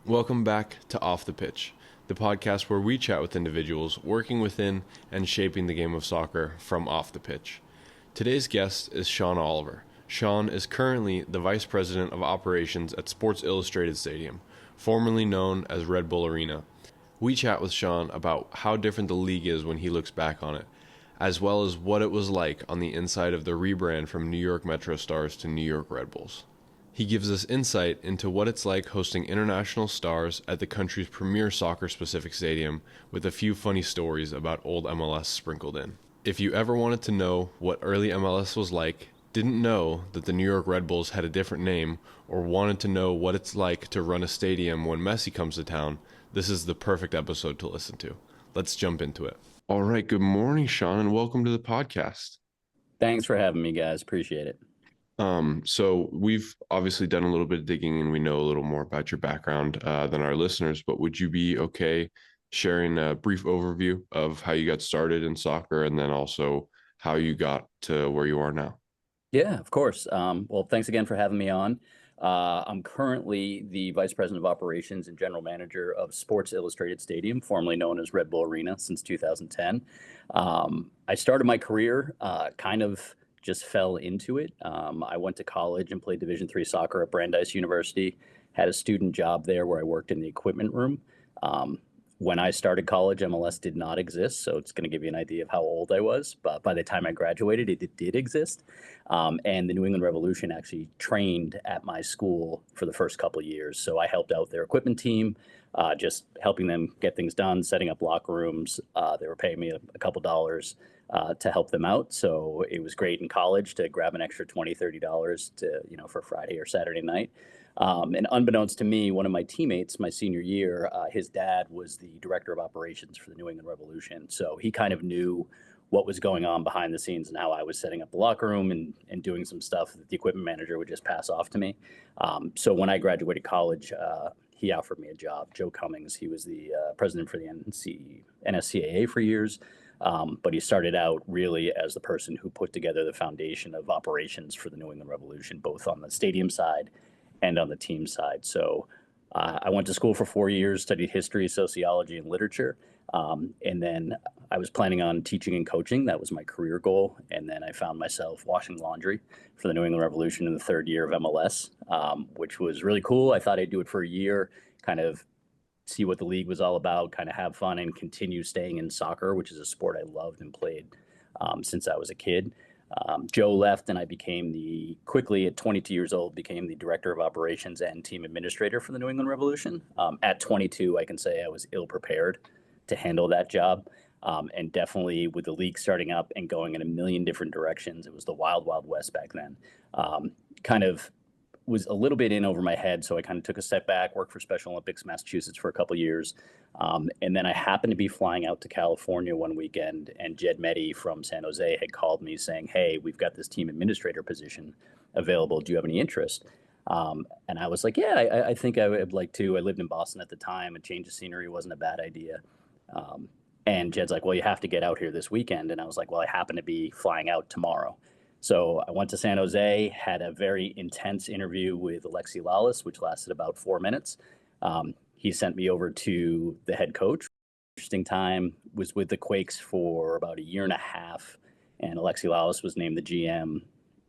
Welcome back to Off the Pitch, the podcast where we chat with individuals working within and shaping the game of soccer from off the pitch. Today's guest is Shaun Oliver. Shaun is currently the Vice President of Operations at Sports Illustrated Stadium, formerly known as Red Bull Arena. We chat with Shaun about how different the league is when he looks back on it, as well as what it was like on the inside of the rebrand from New York Metro Stars to New York Red Bulls. He gives us insight into what it's like hosting international stars at the country's premier soccer-specific stadium, with a few funny stories about old MLS sprinkled in. If you ever wanted to know what early MLS was like, didn't know that the New York Red Bulls had a different name, or wanted to know what it's like to run a stadium when Messi comes to town, this is the perfect episode to listen to. Let's jump into it. All right, good morning, Shaun, and welcome to the podcast. Thanks for having me, guys. Appreciate it. So we've obviously done a little bit of digging and we know a little more about your background than our listeners, but would you be okay sharing a brief overview of how you got started in soccer and then also how you got to where you are now? Yeah, of course. Well, thanks again for having me on. I'm currently the Vice President of Operations and General Manager of Sports Illustrated Stadium, formerly known as Red Bull Arena, since 2010. I started my career kind of just fell into it. I went to college and played Division III soccer at Brandeis University, had a student job there where I worked in the equipment room. Um, when I started college, MLS did not exist, so it's going to give you an idea of how old I was. But by the time I graduated, it did exist. And the New England Revolution actually trained at my school for the first couple of years. So I helped out their equipment team, just helping them get things done, setting up locker rooms. They were paying me a couple dollars to help them out. So it was great in college to grab an extra $20, $30 to, for Friday or Saturday night. And unbeknownst to me, one of my teammates, my senior year, his dad was the director of operations for the New England Revolution. So he kind of knew what was going on behind the scenes and how I was setting up the locker room and doing some stuff that the equipment manager would just pass off to me. So when I graduated college, he offered me a job. Joe Cummings, he was the president for the NSCAA for years. But he started out really as the person who put together the foundation of operations for the New England Revolution, both on the stadium side and on the team side. So I went to school for 4 years, studied history, sociology, and literature. And then I was planning on teaching and coaching. That was my career goal. And then I found myself washing laundry for the New England Revolution in the third year of MLS, which was really cool. I thought I'd do it for a year, kind of see what the league was all about, kind of have fun and continue staying in soccer, which is a sport I loved and played since I was a kid. Joe left and I quickly at 22 years old, became the director of operations and team administrator for the New England Revolution. At 22, I can say I was ill prepared to handle that job. And definitely with the league starting up and going in a million different directions, it was the wild, wild west back then. Kind of was a little bit in over my head. So I kind of took a step back, worked for Special Olympics Massachusetts for a couple of years. And then I happened to be flying out to California one weekend, and Jed Meddy from San Jose had called me saying, "Hey, we've got this team administrator position available. Do you have any interest?" And I was like, "Yeah, I think I would like to." I lived in Boston at the time. A change of scenery wasn't a bad idea. And Jed's like, "Well, you have to get out here this weekend." And I was like, "Well, I happen to be flying out tomorrow." So I went to San Jose, had a very intense interview with Alexi Lalas, which lasted about 4 minutes. He sent me over to the head coach. Interesting time, was with the Quakes for about a year and a half, and Alexi Lalas was named the GM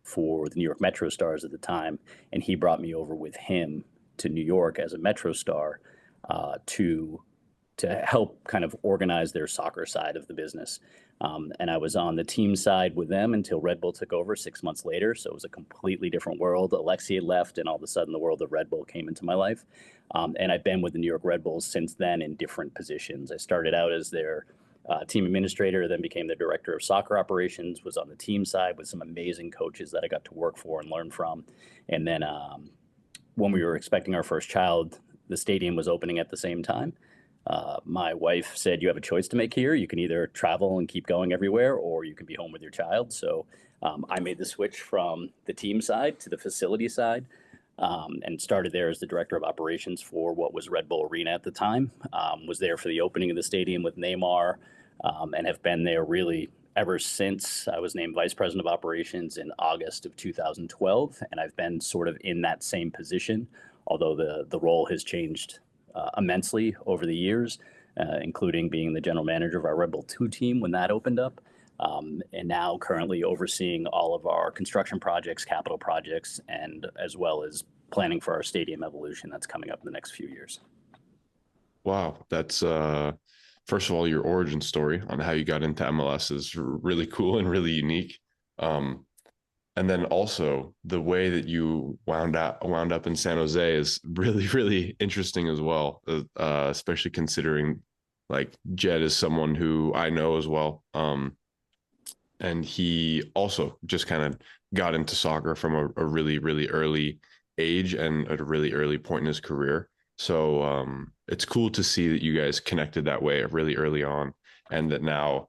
for the New York Metro Stars at the time, and he brought me over with him to New York as a Metro Star to help kind of organize their soccer side of the business. And I was on the team side with them until Red Bull took over 6 months later. So it was a completely different world. Alexi had left, and all of a sudden the world of Red Bull came into my life. And I've been with the New York Red Bulls since then in different positions. I started out as their team administrator, then became the director of soccer operations, was on the team side with some amazing coaches that I got to work for and learn from. And then when we were expecting our first child, the stadium was opening at the same time. My wife said, "You have a choice to make here. You can either travel and keep going everywhere, or you can be home with your child." So I made the switch from the team side to the facility side, and started there as the director of operations for what was Red Bull Arena at the time. Was there for the opening of the stadium with Neymar, and have been there really ever since. I was named vice president of operations in August of 2012, and I've been sort of in that same position, although the role has changed immensely over the years, including being the general manager of our Red Bull 2 team when that opened up. And now currently overseeing all of our construction projects, capital projects, and as well as planning for our stadium evolution that's coming up in the next few years. Wow, that's first of all, your origin story on how you got into MLS is really cool and really unique. Um, and then also the way that you wound up in San Jose is really, really interesting as well. Especially considering like Jed is someone who I know as well. And he also just kind of got into soccer from a really, really early age and at a really early point in his career. So it's cool to see that you guys connected that way really early on, and that now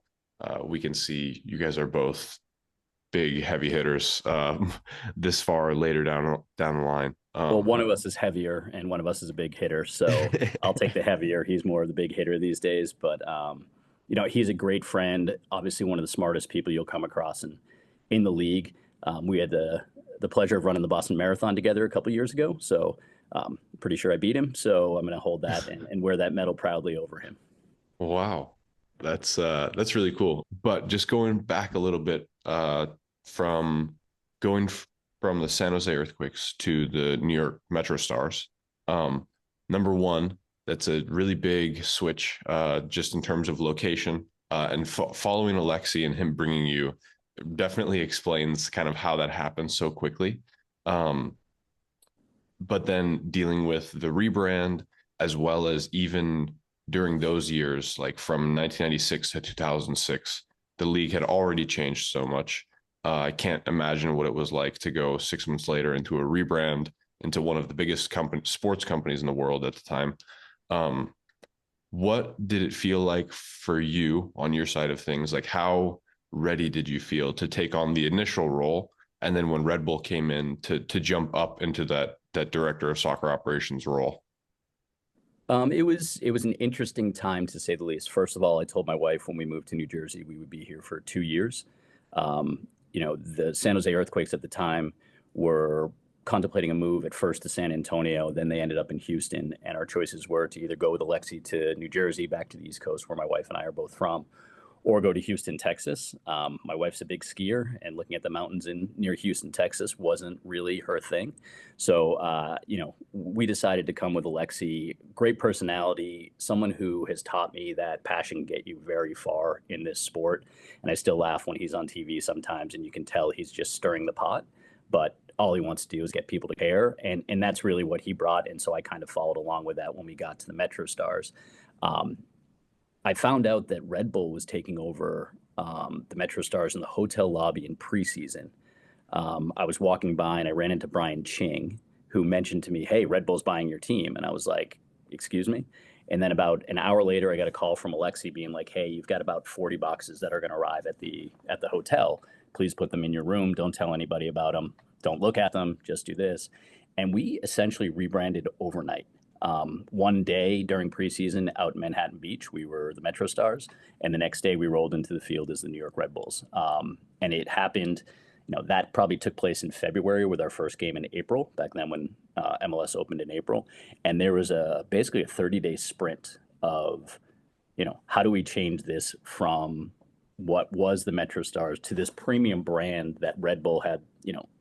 we can see you guys are both big heavy hitters this far later down the line. Well, one of us is heavier and one of us is a big hitter. So I'll take the heavier. He's more of the big hitter these days. But, he's a great friend, obviously one of the smartest people you'll come across in the league. We had the pleasure of running the Boston Marathon together a couple years ago. So pretty sure I beat him. So I'm going to hold that and wear that medal proudly over him. Wow, that's really cool. But just going back a little bit from going from the San Jose Earthquakes to the New York Metro Stars. Number one, that's a really big switch just in terms of location and following Alexi and him bringing you definitely explains kind of how that happened so quickly. But then dealing with the rebrand as well as even during those years, like from 1996 to 2006, the league had already changed so much. I can't imagine what it was like to go 6 months later into a rebrand into one of the biggest sports companies in the world at the time. What did it feel like for you on your side of things? Like, how ready did you feel to take on the initial role? And then when Red Bull came in to jump up into that director of soccer operations role? It was an interesting time to say the least. First of all, I told my wife when we moved to New Jersey we would be here for 2 years. The San Jose Earthquakes at the time were contemplating a move at first to San Antonio, then they ended up in Houston, and our choices were to either go with Alexi to New Jersey, back to the East Coast, where my wife and I are both from, or go to Houston, Texas. My wife's a big skier, and looking at the mountains near Houston, Texas wasn't really her thing. So, we decided to come with Alexi. Great personality, someone who has taught me that passion can get you very far in this sport. And I still laugh when he's on TV sometimes, and you can tell he's just stirring the pot. But all he wants to do is get people to care, and that's really what he brought. And so I kind of followed along with that when we got to the Metro Stars. I found out that Red Bull was taking over the Metro Stars in the hotel lobby in preseason. I was walking by and I ran into Brian Ching, who mentioned to me, "Hey, Red Bull's buying your team." And I was like, "Excuse me?" And then about an hour later, I got a call from Alexi being like, "Hey, you've got about 40 boxes that are going to arrive at the hotel. Please put them in your room. Don't tell anybody about them. Don't look at them. Just do this." And we essentially rebranded overnight. One day during preseason out in Manhattan Beach, we were the Metro Stars, and the next day we rolled into the field as the New York Red Bulls. And it happened, that probably took place in February with our first game in April, back then when MLS opened in April. And there was basically a 30-day sprint of, how do we change this from what was the Metro Stars to this premium brand that Red Bull had.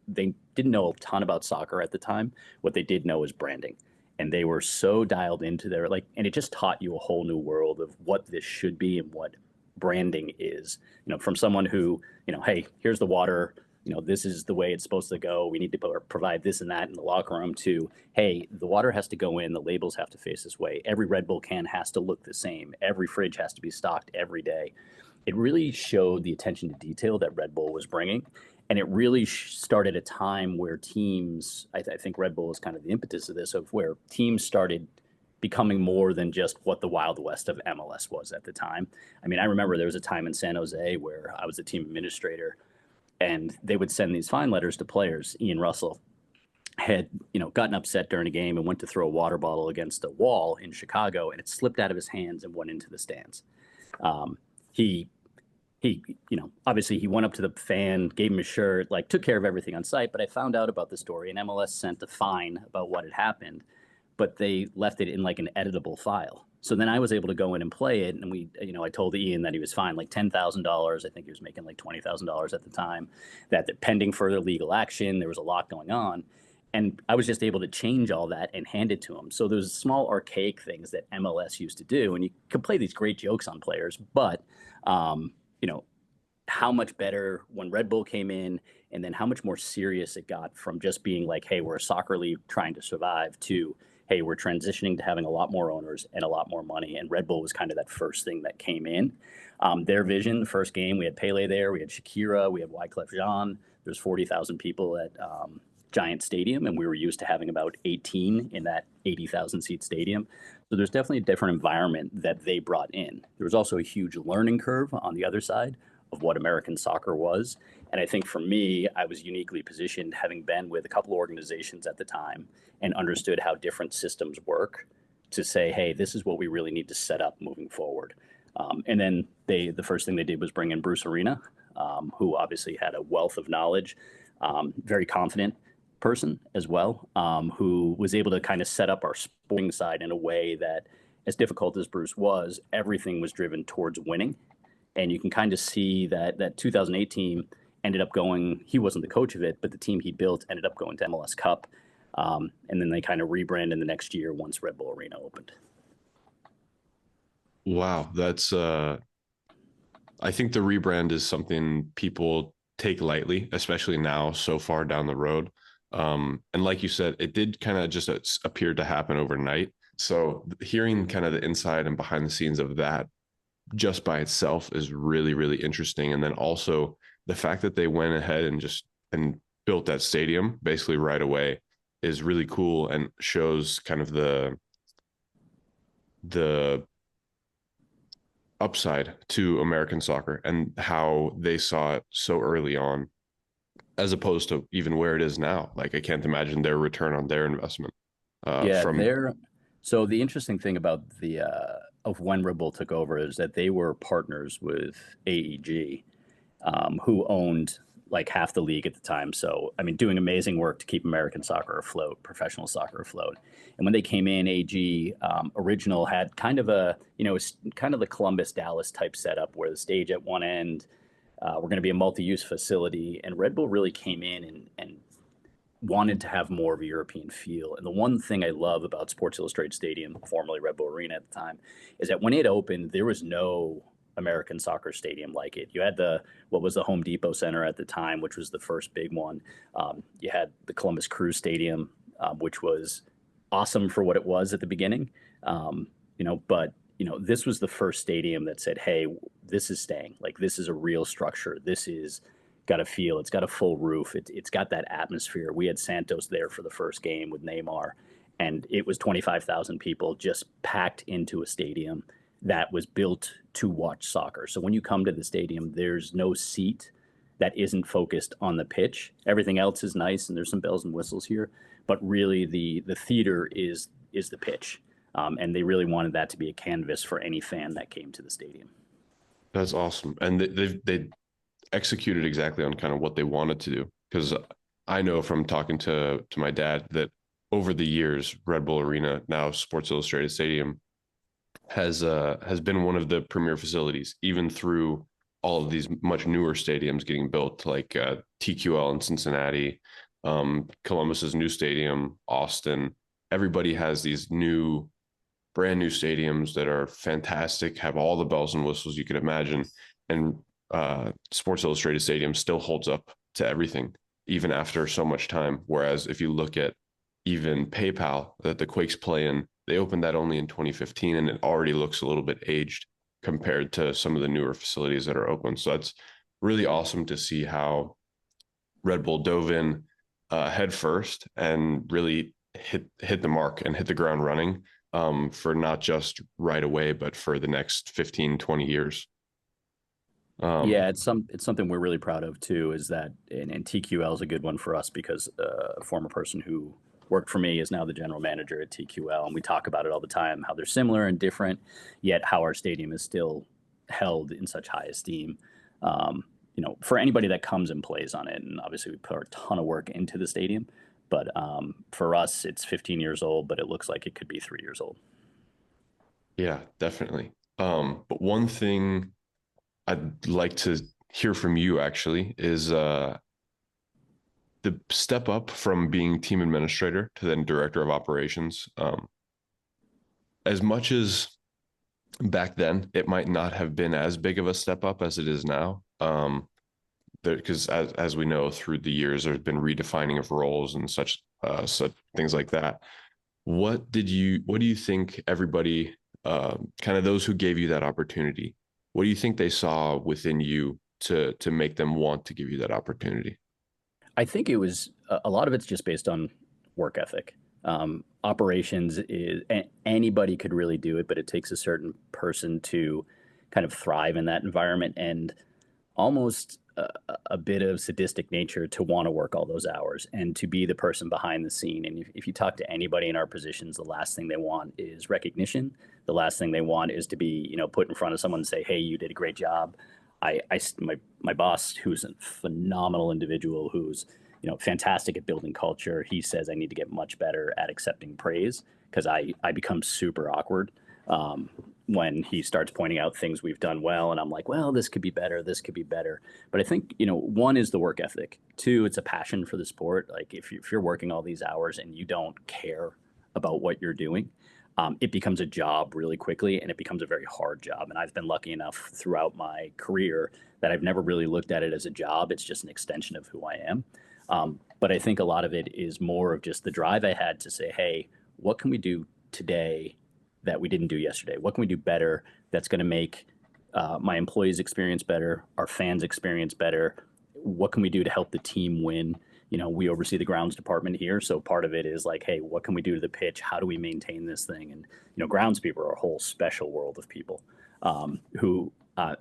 They didn't know a ton about soccer at the time. What they did know was branding. And they were so dialed into their and it just taught you a whole new world of what this should be and what branding is. From someone who, hey, here's the water, this is the way it's supposed to go. We need to provide this and that in the locker room, to, hey, the water has to go in, the labels have to face this way. Every Red Bull can has to look the same. Every fridge has to be stocked every day. It really showed the attention to detail that Red Bull was bringing. And it really started a time where teams, I think Red Bull is kind of the impetus of this, of where teams started becoming more than just what the Wild West of MLS was at the time. I mean, I remember there was a time in San Jose where I was the team administrator, and they would send these fine letters to players. Ian Russell had, gotten upset during a game and went to throw a water bottle against a wall in Chicago, and it slipped out of his hands and went into the stands. He obviously he went up to the fan, gave him a shirt, took care of everything on site. But I found out about the story, and MLS sent a fine about what had happened. but they left it in like an editable file. So then I was able to go in and play it, and I told Ian that he was fine, like $10,000. I think he was making like $20,000 at the time. That pending further legal action, there was a lot going on, and I was just able to change all that and hand it to him. So there's small archaic things that MLS used to do, and you could play these great jokes on players, but you know, how much better when Red Bull came in, and then how much more serious it got from just being like, hey, we're a soccer league trying to survive, to hey, we're transitioning to having a lot more owners and a lot more money. And Red Bull was kind of that first thing that came in. Their vision, the first game, we had Pele there, we had Shakira, we had Wyclef Jean. There's 40,000 people at Giant Stadium, and we were used to having about 18 in that 80,000 seat stadium. So there's definitely a different environment that they brought in. There was also a huge learning curve on the other side of what American soccer was. And I think for me, I was uniquely positioned, having been with a couple of organizations at the time and understood how different systems work, to say, hey, this is what we really need to set up moving forward. And then the first thing they did was bring in Bruce Arena, who obviously had a wealth of knowledge, very confident person as well, who was able to kind of set up our sporting side in a way that, as difficult as Bruce was, everything was driven towards winning. And you can kind of see that 2008 team ended up going, he wasn't the coach of it, but the team he built ended up going to MLS Cup. And then they kind of rebranded the next year once Red Bull Arena opened. Wow, that's I think the rebrand is something people take lightly, especially now, so far down the road. And like you said, it did kind of just appear to happen overnight. So hearing kind of the inside and behind the scenes of that just by itself is really, really interesting. And then also the fact that they went ahead and built that stadium basically right away is really cool, and shows kind of the upside to American soccer and how they saw it so early on, as opposed to even where it is now. Like, I can't imagine their return on their investment. Yeah, From so the interesting thing about the of when Red Bull took over is that they were partners with AEG, who owned like half the league at the time. So, I mean, doing amazing work to keep American soccer afloat, professional soccer afloat. And when they came in, AG original had kind of kind of the Columbus Dallas type setup, where the stage at one end, we're going to be a multi-use facility. And Red Bull really came in and wanted to have more of a European feel. And the one thing I love about Sports Illustrated Stadium, formerly Red Bull Arena at the time, is that when it opened, there was no American soccer stadium like it. You had what was the Home Depot Center at the time, which was the first big one. You had the Columbus Crew Stadium, which was awesome for what it was at the beginning. But this was the first stadium that said, hey, this is staying. Like, this is a real structure. This is got a feel. It's got a full roof. It's got that atmosphere. We had Santos there for the first game with Neymar, and it was 25,000 people just packed into a stadium that was built to watch soccer. So when you come to the stadium, there's no seat that isn't focused on the pitch. Everything else is nice, and there's some bells and whistles here, but really the theater is the pitch. And they really wanted that to be a canvas for any fan that came to the stadium. That's awesome. And they executed exactly on kind of what they wanted to do, because I know from talking to my dad that over the years, Red Bull Arena, now Sports Illustrated Stadium, has been one of the premier facilities, even through all of these much newer stadiums getting built, like TQL in Cincinnati, Columbus's new stadium, Austin. Everybody has these brand new stadiums that are fantastic, have all the bells and whistles you could imagine. And Sports Illustrated Stadium still holds up to everything, even after so much time. Whereas if you look at even PayPal that the Quakes play in, they opened that only in 2015, and it already looks a little bit aged compared to some of the newer facilities that are open. So that's really awesome to see how Red Bull dove in head first and really hit the mark and hit the ground running, for not just right away, but for the next 15, 20 years. Yeah, it's something we're really proud of too, is that, and TQL is a good one for us, because a former person who worked for me is now the general manager at TQL, and we talk about it all the time, how they're similar and different, yet how our stadium is still held in such high esteem. For anybody that comes and plays on it, and obviously we put a ton of work into the stadium, But for us, it's 15 years old, but it looks like it could be 3 years old. Yeah, definitely. But one thing I'd like to hear from you actually is the step up from being team administrator to then director of operations. As much as back then it might not have been as big of a step up as it is now. Because as we know through the years, there's been redefining of roles and such things like that. What do you think everybody, kind of those who gave you that opportunity, what do you think they saw within you to make them want to give you that opportunity? I think it was a lot of it's just based on work ethic. Operations is anybody could really do it, but it takes a certain person to kind of thrive in that environment, and almost a bit of sadistic nature to want to work all those hours and to be the person behind the scene. And if you talk to anybody in our positions, the last thing they want is recognition. The last thing they want is to be, put in front of someone and say, "Hey, you did a great job." My boss, who's a phenomenal individual, who's fantastic at building culture, he says I need to get much better at accepting praise, because I become super awkward when he starts pointing out things we've done well, and I'm like, well, this could be better, this could be better. But I think one is the work ethic. Two, it's a passion for the sport. Like if you're working all these hours and you don't care about what you're doing, it becomes a job really quickly, and it becomes a very hard job. And I've been lucky enough throughout my career that I've never really looked at it as a job. It's just an extension of who I am. But I think a lot of it is more of just the drive I had to say, hey, what can we do today that we didn't do yesterday? What can we do better that's going to make my employees' experience better, our fans' experience better? What can we do to help the team win? We oversee the grounds department here, so part of it is like, hey, what can we do to the pitch? How do we maintain this thing? And grounds people are a whole special world of people who.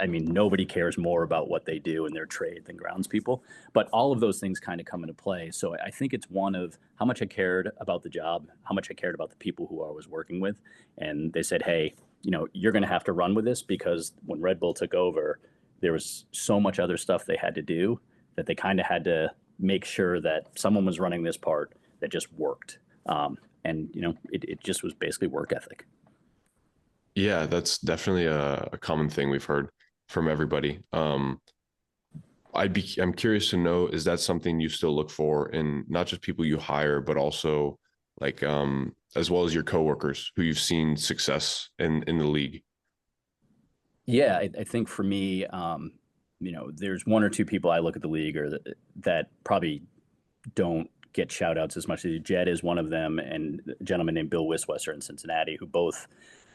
Nobody cares more about what they do in their trade than grounds people, but all of those things kind of come into play. So I think it's one of how much I cared about the job, how much I cared about the people who I was working with. And they said, hey, you're going to have to run with this, because when Red Bull took over, there was so much other stuff they had to do that they kind of had to make sure that someone was running this part that just worked. It just was basically work ethic. Yeah, that's definitely a common thing we've heard from everybody. I'm curious to know, is that something you still look for in not just people you hire, but also like as well as your coworkers who you've seen success in the league? Yeah, I think for me, there's one or two people I look at the league or that probably don't get shout outs as much as Jed is one of them, and a gentleman named Bill Wiswesser in Cincinnati, who both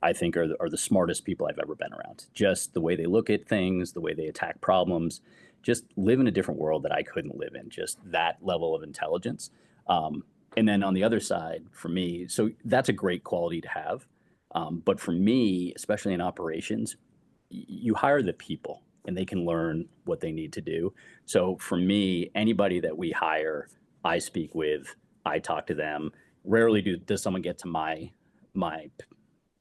I think are the smartest people I've ever been around. Just the way they look at things, the way they attack problems, just live in a different world that I couldn't live in, just that level of intelligence. And then on the other side, for me, so that's a great quality to have. But for me, especially in operations, you hire the people and they can learn what they need to do. So for me, anybody that we hire, I speak with, I talk to them. Rarely does someone get to my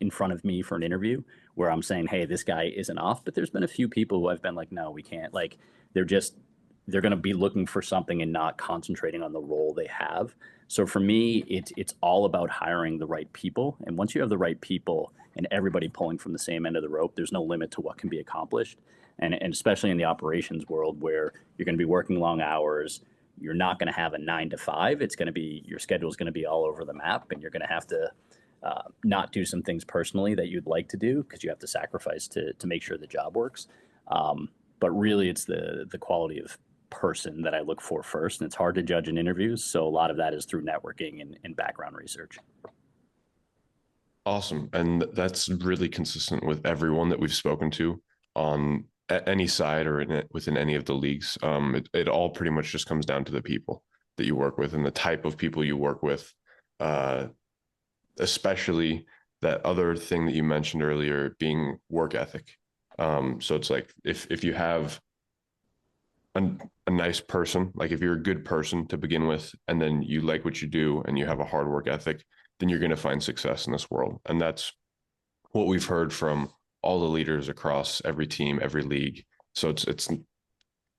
in front of me for an interview where I'm saying, hey, this guy isn't off. But there's been a few people who I've been like, no, we can't. Like they're going to be looking for something and not concentrating on the role they have. So for me, it's all about hiring the right people. And once you have the right people and everybody pulling from the same end of the rope, there's no limit to what can be accomplished. And especially in the operations world where you're going to be working long hours, you're not going to have a 9 to 5. It's going to be, your schedule is going to be all over the map, and you're going to have to not do some things personally that you'd like to do because you have to sacrifice to make sure the job works. But really, it's the quality of person that I look for first, and it's hard to judge in interviews. So a lot of that is through networking and background research. Awesome. And that's really consistent with everyone that we've spoken to on any side or within any of the leagues. It all pretty much just comes down to the people that you work with and the type of people you work with, especially that other thing that you mentioned earlier being work ethic. So it's like if you have a nice person, like if you're a good person to begin with, and then you like what you do and you have a hard work ethic, then you're going to find success in this world. And that's what we've heard from all the leaders across every team, every league. So it's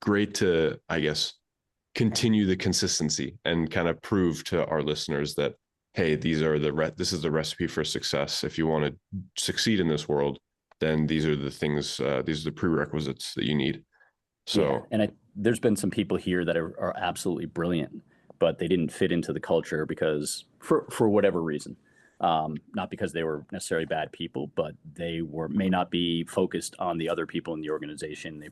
great to, I guess, continue the consistency and kind of prove to our listeners that, hey, this is the recipe for success. If you want to succeed in this world, then these are the things, these are the prerequisites that you need. Yeah, So and there's been some people here that are absolutely brilliant, but they didn't fit into the culture because for whatever reason, not because they were necessarily bad people, but they may not be focused on the other people in the organization. They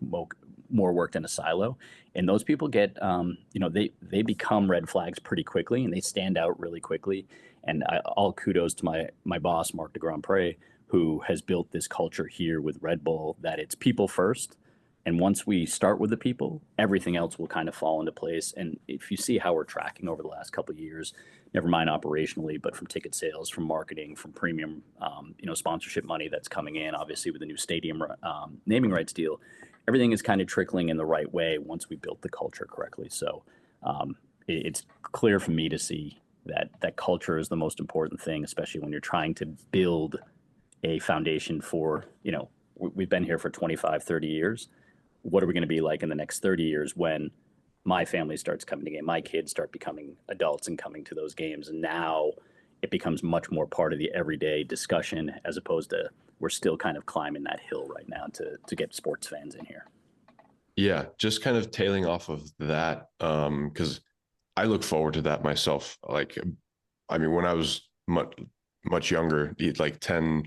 more worked in a silo, and those people get, they become red flags pretty quickly, and they stand out really quickly. And all kudos to my boss, Mark de Grand Pre, who has built this culture here with Red Bull that it's people first. And once we start with the people, everything else will kind of fall into place. And if you see how we're tracking over the last couple of years, never mind operationally, but from ticket sales, from marketing, from premium, sponsorship money that's coming in, obviously with the new stadium naming rights deal, everything is kind of trickling in the right way once we built the culture correctly. So it's clear for me to see that culture is the most important thing, especially when you're trying to build a foundation for, we've been here for 25, 30 years. What are we going to be like in the next 30 years when my family starts coming to game, my kids start becoming adults and coming to those games? And now it becomes much more part of the everyday discussion, as opposed to we're still kind of climbing that hill right now to get sports fans in here. yeah, just kind of tailing off of that, because I look forward to that myself. Like, I mean, when I was much younger, like 10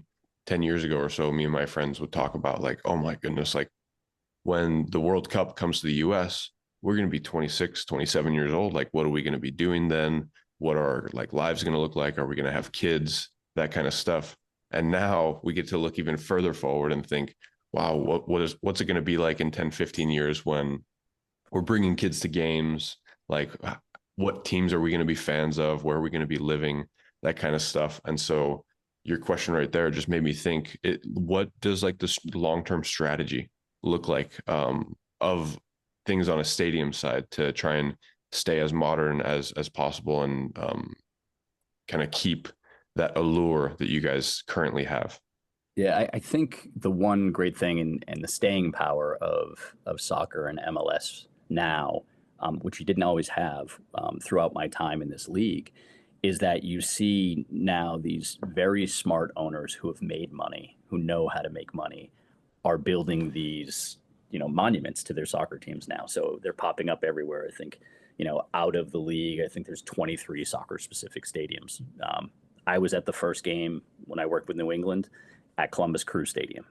years ago or so, me and my friends would talk about like, oh my goodness, like when the World Cup comes to the US, we're going to be 26, 27 years old. Like, what are we going to be doing then? What are like lives going to look like? Are we going to have kids? That kind of stuff. And now we get to look even further forward and think, wow, what's it going to be like in 10, 15 years when we're bringing kids to games? Like, what teams are we going to be fans of? Where are we going to be living? That kind of stuff. And so your question right there just made me think, what does like this long-term strategy look like, of things on a stadium side to try and stay as modern as possible, and kind of keep that allure that you guys currently have? Yeah, I think the one great thing and the staying power of soccer and MLS now, which you didn't always have throughout my time in this league, is that you see now these very smart owners who have made money, who know how to make money, are building these, monuments to their soccer teams now. So they're popping up everywhere. I think, out of the league, I think there's 23 soccer specific stadiums. I was at the first game when I worked with New England at Columbus Crew Stadium.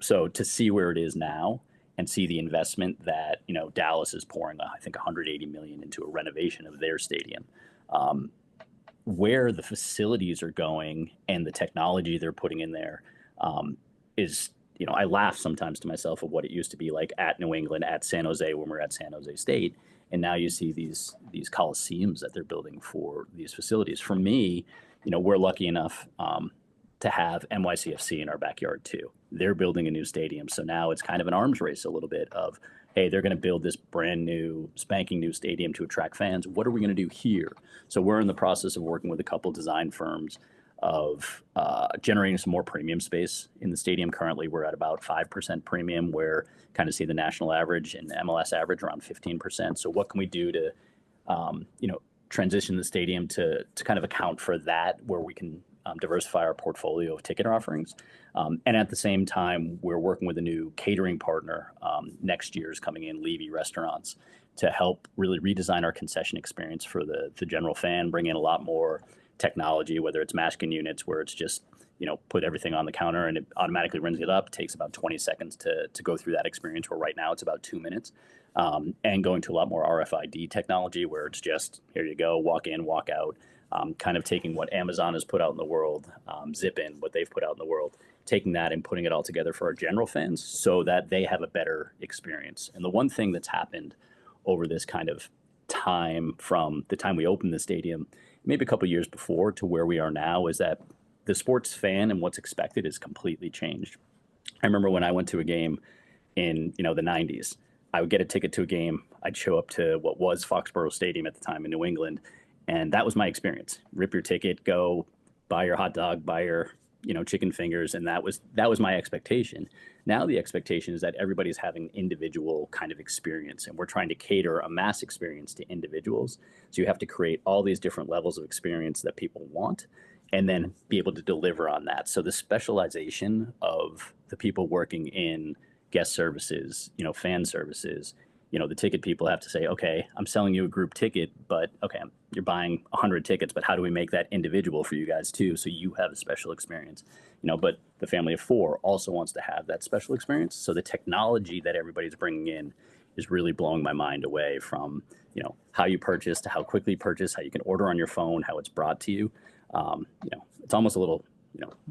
So to see where it is now and see the investment that, Dallas is pouring, I think 180 million into a renovation of their stadium, where the facilities are going and the technology they're putting in there, is, I laugh sometimes to myself of what it used to be like at New England, at San Jose, when we're at San Jose State. And now you see these coliseums that they're building for these facilities. For me, we're lucky enough to have NYCFC in our backyard too. They're building a new stadium. So now it's kind of an arms race a little bit of, hey, they're going to build this brand new, spanking new stadium to attract fans. What are we going to do here? So we're in the process of working with a couple design firms of generating some more premium space in the stadium. Currently, we're at about 5% premium, where kind of see the national average and MLS average around 15%. So what can we do to, transition the stadium to kind of account for that, where we can diversify our portfolio of ticket offerings. And at the same time, we're working with a new catering partner. Next year's coming in, Levy Restaurants, to help really redesign our concession experience for the general fan, bring in a lot more technology, whether it's Mashkin units, where it's just, put everything on the counter and it automatically rings it up. It takes about 20 seconds to go through that experience, where right now it's about 2 minutes. And going to a lot more RFID technology, where it's just, here you go, walk in, walk out. Kind of taking what Amazon has put out in the world, Zip In, what they've put out in the world, taking that and putting it all together for our general fans so that they have a better experience. And the one thing that's happened over this kind of time, from the time we opened the stadium, maybe a couple of years before, to where we are now, is that the sports fan and what's expected has completely changed. I remember when I went to a game in, the 90s, I would get a ticket to a game. I'd show up to what was Foxborough Stadium at the time in New England, and that was my experience. Rip your ticket, go buy your hot dog, buy your, chicken fingers, and that was my expectation. Now the expectation is that everybody's having individual kind of experience, and we're trying to cater a mass experience to individuals. So you have to create all these different levels of experience that people want, and then be able to deliver on that. So the specialization of the people working in guest services, fan services, the ticket people have to say, okay, I'm selling you a group ticket, but okay, you're buying 100 tickets, but how do we make that individual for you guys too, so you have a special experience? But the family of four also wants to have that special experience. So the technology that everybody's bringing in is really blowing my mind away, from how you purchase to how quickly you purchase, how you can order on your phone, how it's brought to you. It's almost a little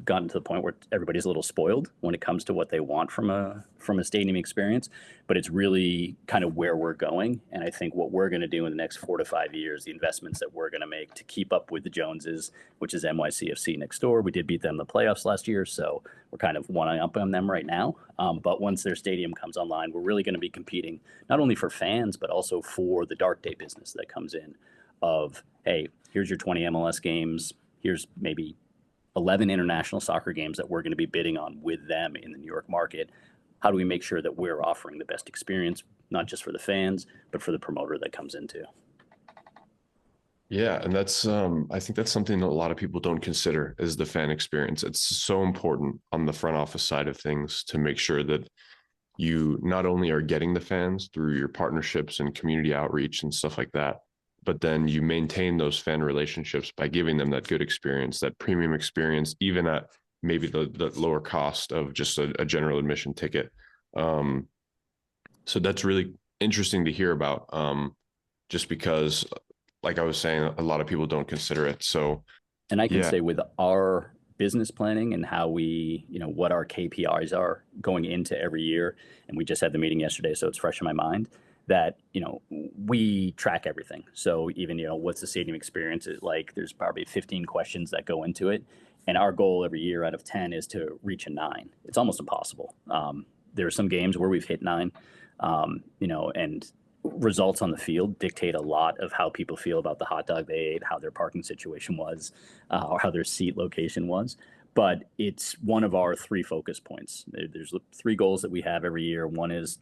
gotten to the point where everybody's a little spoiled when it comes to what they want from a stadium experience, but it's really kind of where we're going. And I think what we're going to do in the next 4 to 5 years, the investments that we're going to make to keep up with the Joneses, which is NYCFC next door. We did beat them in the playoffs last year, so we're kind of one up on them right now. But once their stadium comes online, we're really going to be competing not only for fans, but also for the dark day business that comes in of, hey, here's your 20 MLS games. Here's maybe 11 international soccer games that we're going to be bidding on with them in the New York market. How do we make sure that we're offering the best experience, not just for the fans, but for the promoter that comes into? Yeah, and that's I think that's something that a lot of people don't consider, is the fan experience. It's so important on the front office side of things to make sure that you not only are getting the fans through your partnerships and community outreach and stuff like that, but then you maintain those fan relationships by giving them that good experience, that premium experience, even at maybe the lower cost of just a general admission ticket. So that's really interesting to hear about, just because, like I was saying, a lot of people don't consider it. So, and I can yeah. say with our business planning and how we, what our KPIs are going into every year, and we just had the meeting yesterday, so it's fresh in my mind, that we track everything. So even what's the stadium experience is like, there's probably 15 questions that go into it, and our goal every year out of 10 is to reach a 9. It's almost impossible. There are some games where we've hit 9, and results on the field dictate a lot of how people feel about the hot dog they ate, how their parking situation was, or how their seat location was. But it's one of our 3 focus points. There's 3 goals that we have every year. One is,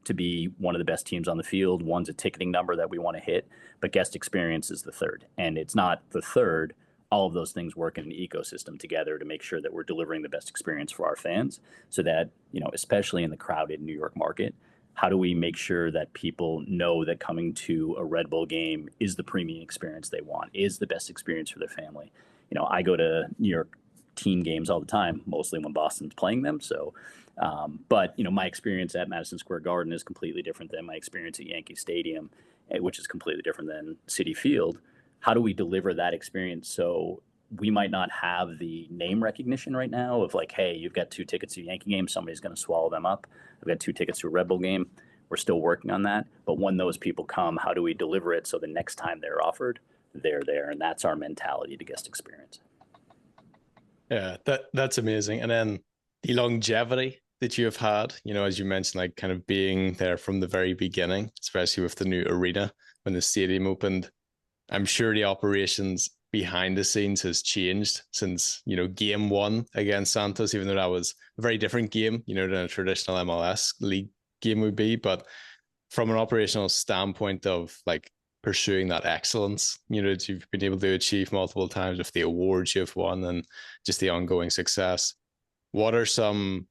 to be one of the best teams on the field. One's a ticketing number that we want to hit, but guest experience is the third. And it's not the third. All of those things work in an ecosystem together to make sure that we're delivering the best experience for our fans, so that, especially in the crowded New York market, how do we make sure that people know that coming to a Red Bull game is the premium experience they want, is the best experience for their family? I go to New York team games all the time, mostly when Boston's playing them. So, but my experience at Madison Square Garden is completely different than my experience at Yankee Stadium, which is completely different than Citi Field. How do we deliver that experience? So we might not have the name recognition right now of like, hey, you've got 2 tickets to a Yankee game, somebody's going to swallow them up. I've got 2 tickets to a Red Bull game. We're still working on that. But when those people come, how do we deliver it so the next time they're offered, they're there? And that's our mentality to guest experience. Yeah, that's amazing. And then the longevity that you have had, as you mentioned, like kind of being there from the very beginning, especially with the new arena when the stadium opened. I'm sure the operations behind the scenes has changed since, game 1 against Santos, even though that was a very different game, than a traditional MLS league game would be. But from an operational standpoint of like pursuing that excellence, that you've been able to achieve multiple times with the awards you've won and just the ongoing success, what are some,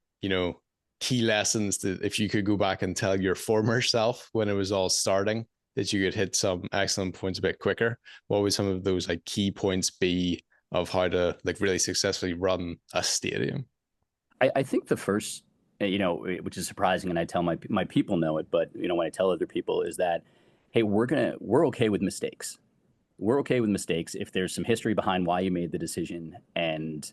key lessons that if you could go back and tell your former self when it was all starting, that you could hit some excellent points a bit quicker? What would some of those like key points be of how to like really successfully run a stadium? I think the first, which is surprising, and I tell my people know it, but when I tell other people, is that, hey, we're okay with mistakes. We're okay with mistakes if there's some history behind why you made the decision and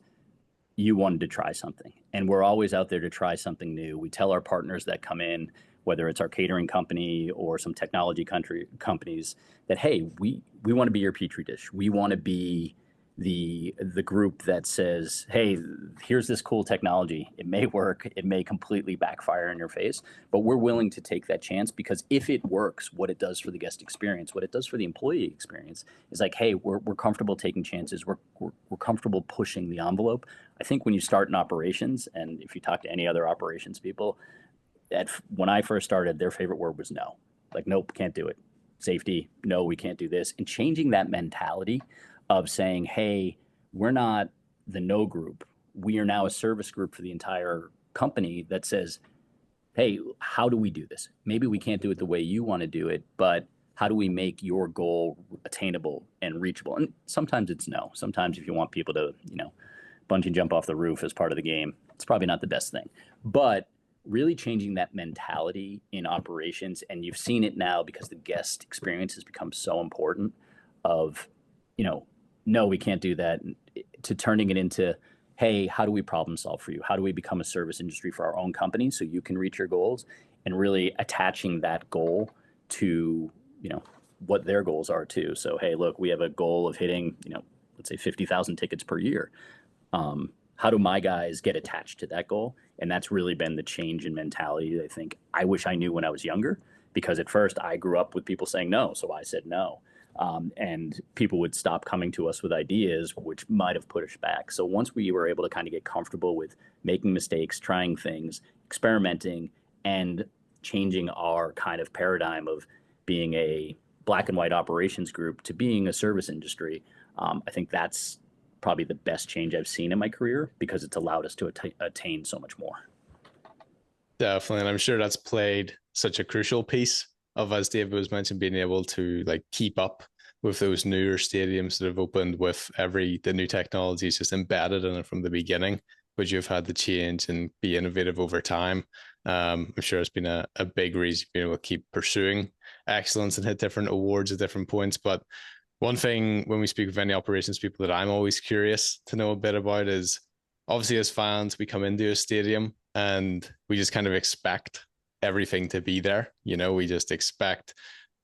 you wanted to try something. And we're always out there to try something new. We tell our partners that come in, whether it's our catering company or some technology companies, that, hey, we want to be your petri dish. We want to be the group that says, hey, here's this cool technology. It may work. It may completely backfire in your face, but we're willing to take that chance, because if it works, what it does for the guest experience, what it does for the employee experience is like, hey, we're comfortable taking chances. We're comfortable pushing the envelope. I think when you start in operations, and if you talk to any other operations people, when I first started, their favorite word was no. Like, nope, can't do it. Safety, no, we can't do this. And changing that mentality of saying, hey, we're not the no group. We are now a service group for the entire company that says, hey, how do we do this? Maybe we can't do it the way you want to do it, but how do we make your goal attainable and reachable? And sometimes it's no. Sometimes if you want people to, bungee jump off the roof as part of the game, it's probably not the best thing. But really changing that mentality in operations, and you've seen it now because the guest experience has become so important of, no, we can't do that, to turning it into, hey, how do we problem solve for you? How do we become a service industry for our own company so you can reach your goals, and really attaching that goal to, what their goals are too. So, hey, look, we have a goal of hitting, let's say 50,000 tickets per year. How do my guys get attached to that goal? And that's really been the change in mentality that I think I wish I knew when I was younger, because at first I grew up with people saying no, so I said no. And people would stop coming to us with ideas, which might have put us back. So once we were able to kind of get comfortable with making mistakes, trying things, experimenting, and changing our kind of paradigm of being a black and white operations group to being a service industry, I think that's probably the best change I've seen in my career, because it's allowed us to attain so much more. Definitely. And I'm sure that's played such a crucial piece of, as David was mentioned, being able to keep up with those newer stadiums that have opened with the new technologies just embedded in it from the beginning, but you've had to change and be innovative over time. I'm sure it's been a big reason being able to keep pursuing excellence and hit different awards at different points. But one thing when we speak with any operations people that I'm always curious to know a bit about is, obviously as fans, we come into a stadium and we just kind of expect everything to be there. We just expect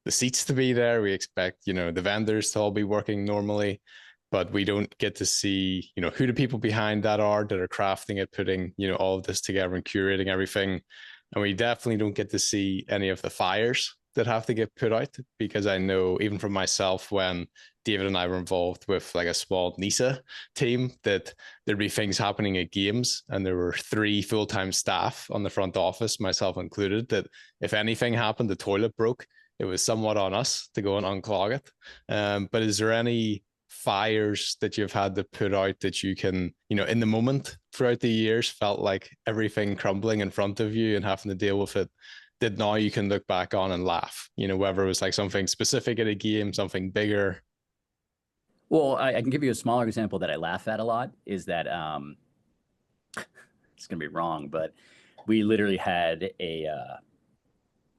the seats to be there. We expect, the vendors to all be working normally, but we don't get to see, who the people behind that are crafting it, putting, all of this together and curating everything. And we definitely don't get to see any of the fires that have to get put out, because I know even from myself, when David and I were involved with a small NISA team, that there'd be things happening at games and there were 3 full-time staff on the front office, myself included, that if anything happened, the toilet broke, it was somewhat on us to go and unclog it. But is there any fires that you've had to put out that you can, in the moment throughout the years, felt like everything crumbling in front of you and having to deal with it, that now you can look back on and laugh, whether it was something specific at a game, something bigger? Well, I can give you a smaller example that I laugh at a lot, is that it's going to be wrong, but we literally had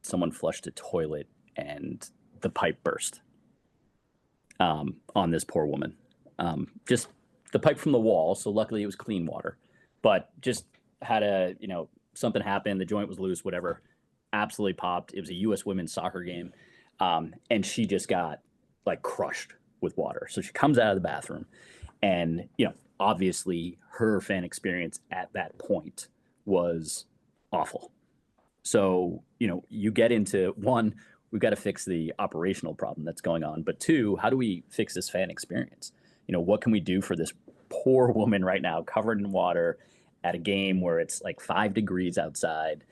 someone flushed a toilet and the pipe burst on this poor woman. Just the pipe from the wall, so luckily it was clean water, but just had something happen, the joint was loose, whatever, absolutely popped. It was a U.S. women's soccer game, and she just got crushed with water. So she comes out of the bathroom, and obviously her fan experience at that point was awful. So you get into, one, we've got to fix the operational problem that's going on, but 2, how do we fix this fan experience? What can we do for this poor woman right now, covered in water, at a game where it's 5 degrees outside?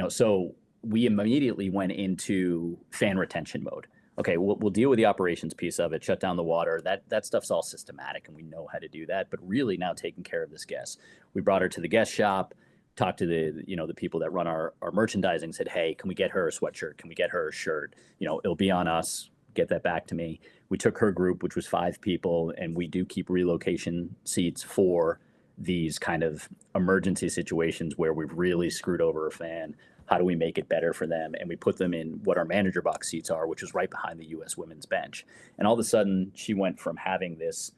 So we immediately went into fan retention mode. Okay, we'll deal with the operations piece of it, shut down the water. That stuff's all systematic, and we know how to do that. But really now taking care of this guest, we brought her to the guest shop, talked to the people that run our merchandising, said, hey, can we get her a sweatshirt? Can we get her a shirt? It'll be on us. Get that back to me. We took her group, which was 5 people, and we do keep relocation seats for these kind of emergency situations where we've really screwed over a fan. How do we make it better for them? And we put them in what our manager box seats are, which is right behind the U.S. women's bench. And all of a sudden, she went from having this,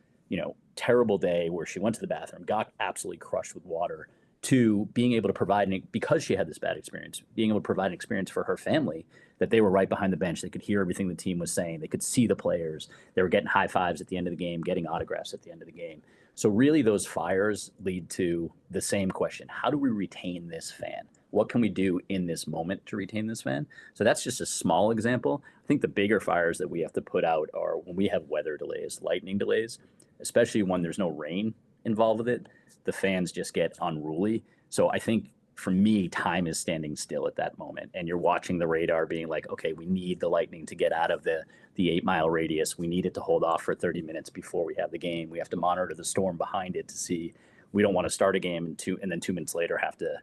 terrible day where she went to the bathroom, got absolutely crushed with water, to being able to provide, because she had this bad experience, being able to provide an experience for her family, that they were right behind the bench. They could hear everything the team was saying. They could see the players. They were getting high fives at the end of the game, getting autographs at the end of the game. So really those fires lead to the same question. How do we retain this fan? What can we do in this moment to retain this fan? So that's just a small example. I think the bigger fires that we have to put out are when we have weather delays, lightning delays, especially when there's no rain involved with it. the fans just get unruly. So I think for me, time is standing still at that moment, and you're watching the radar being like, okay, we need the Lightning to get out of the 8-mile radius. We need it to hold off for 30 minutes before we have the game. We have to monitor the storm behind it to see. We don't want to start a game and then 2 minutes later have to,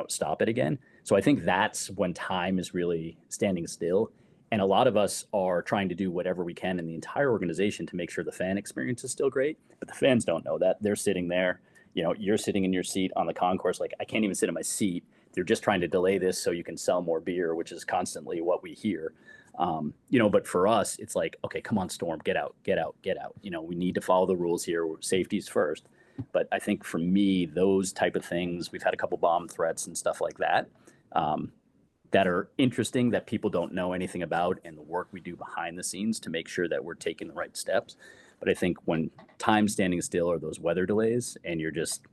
stop it again. So I think that's when time is really standing still. And a lot of us are trying to do whatever we can in the entire organization to make sure the fan experience is still great. But the fans don't know that. They're sitting there, you're sitting in your seat on the concourse. Like, I can't even sit in my seat. They're just trying to delay this so you can sell more beer, which is constantly what we hear. But for us, it's like, okay, come on, Storm, get out. We need to follow the rules here. Safety's first. But I think for me, those type of things, we've had a couple bomb threats and stuff like that, that are interesting, that people don't know anything about, and the work we do behind the scenes to make sure that we're taking the right steps. But I think when time standing still or those weather delays, and you're just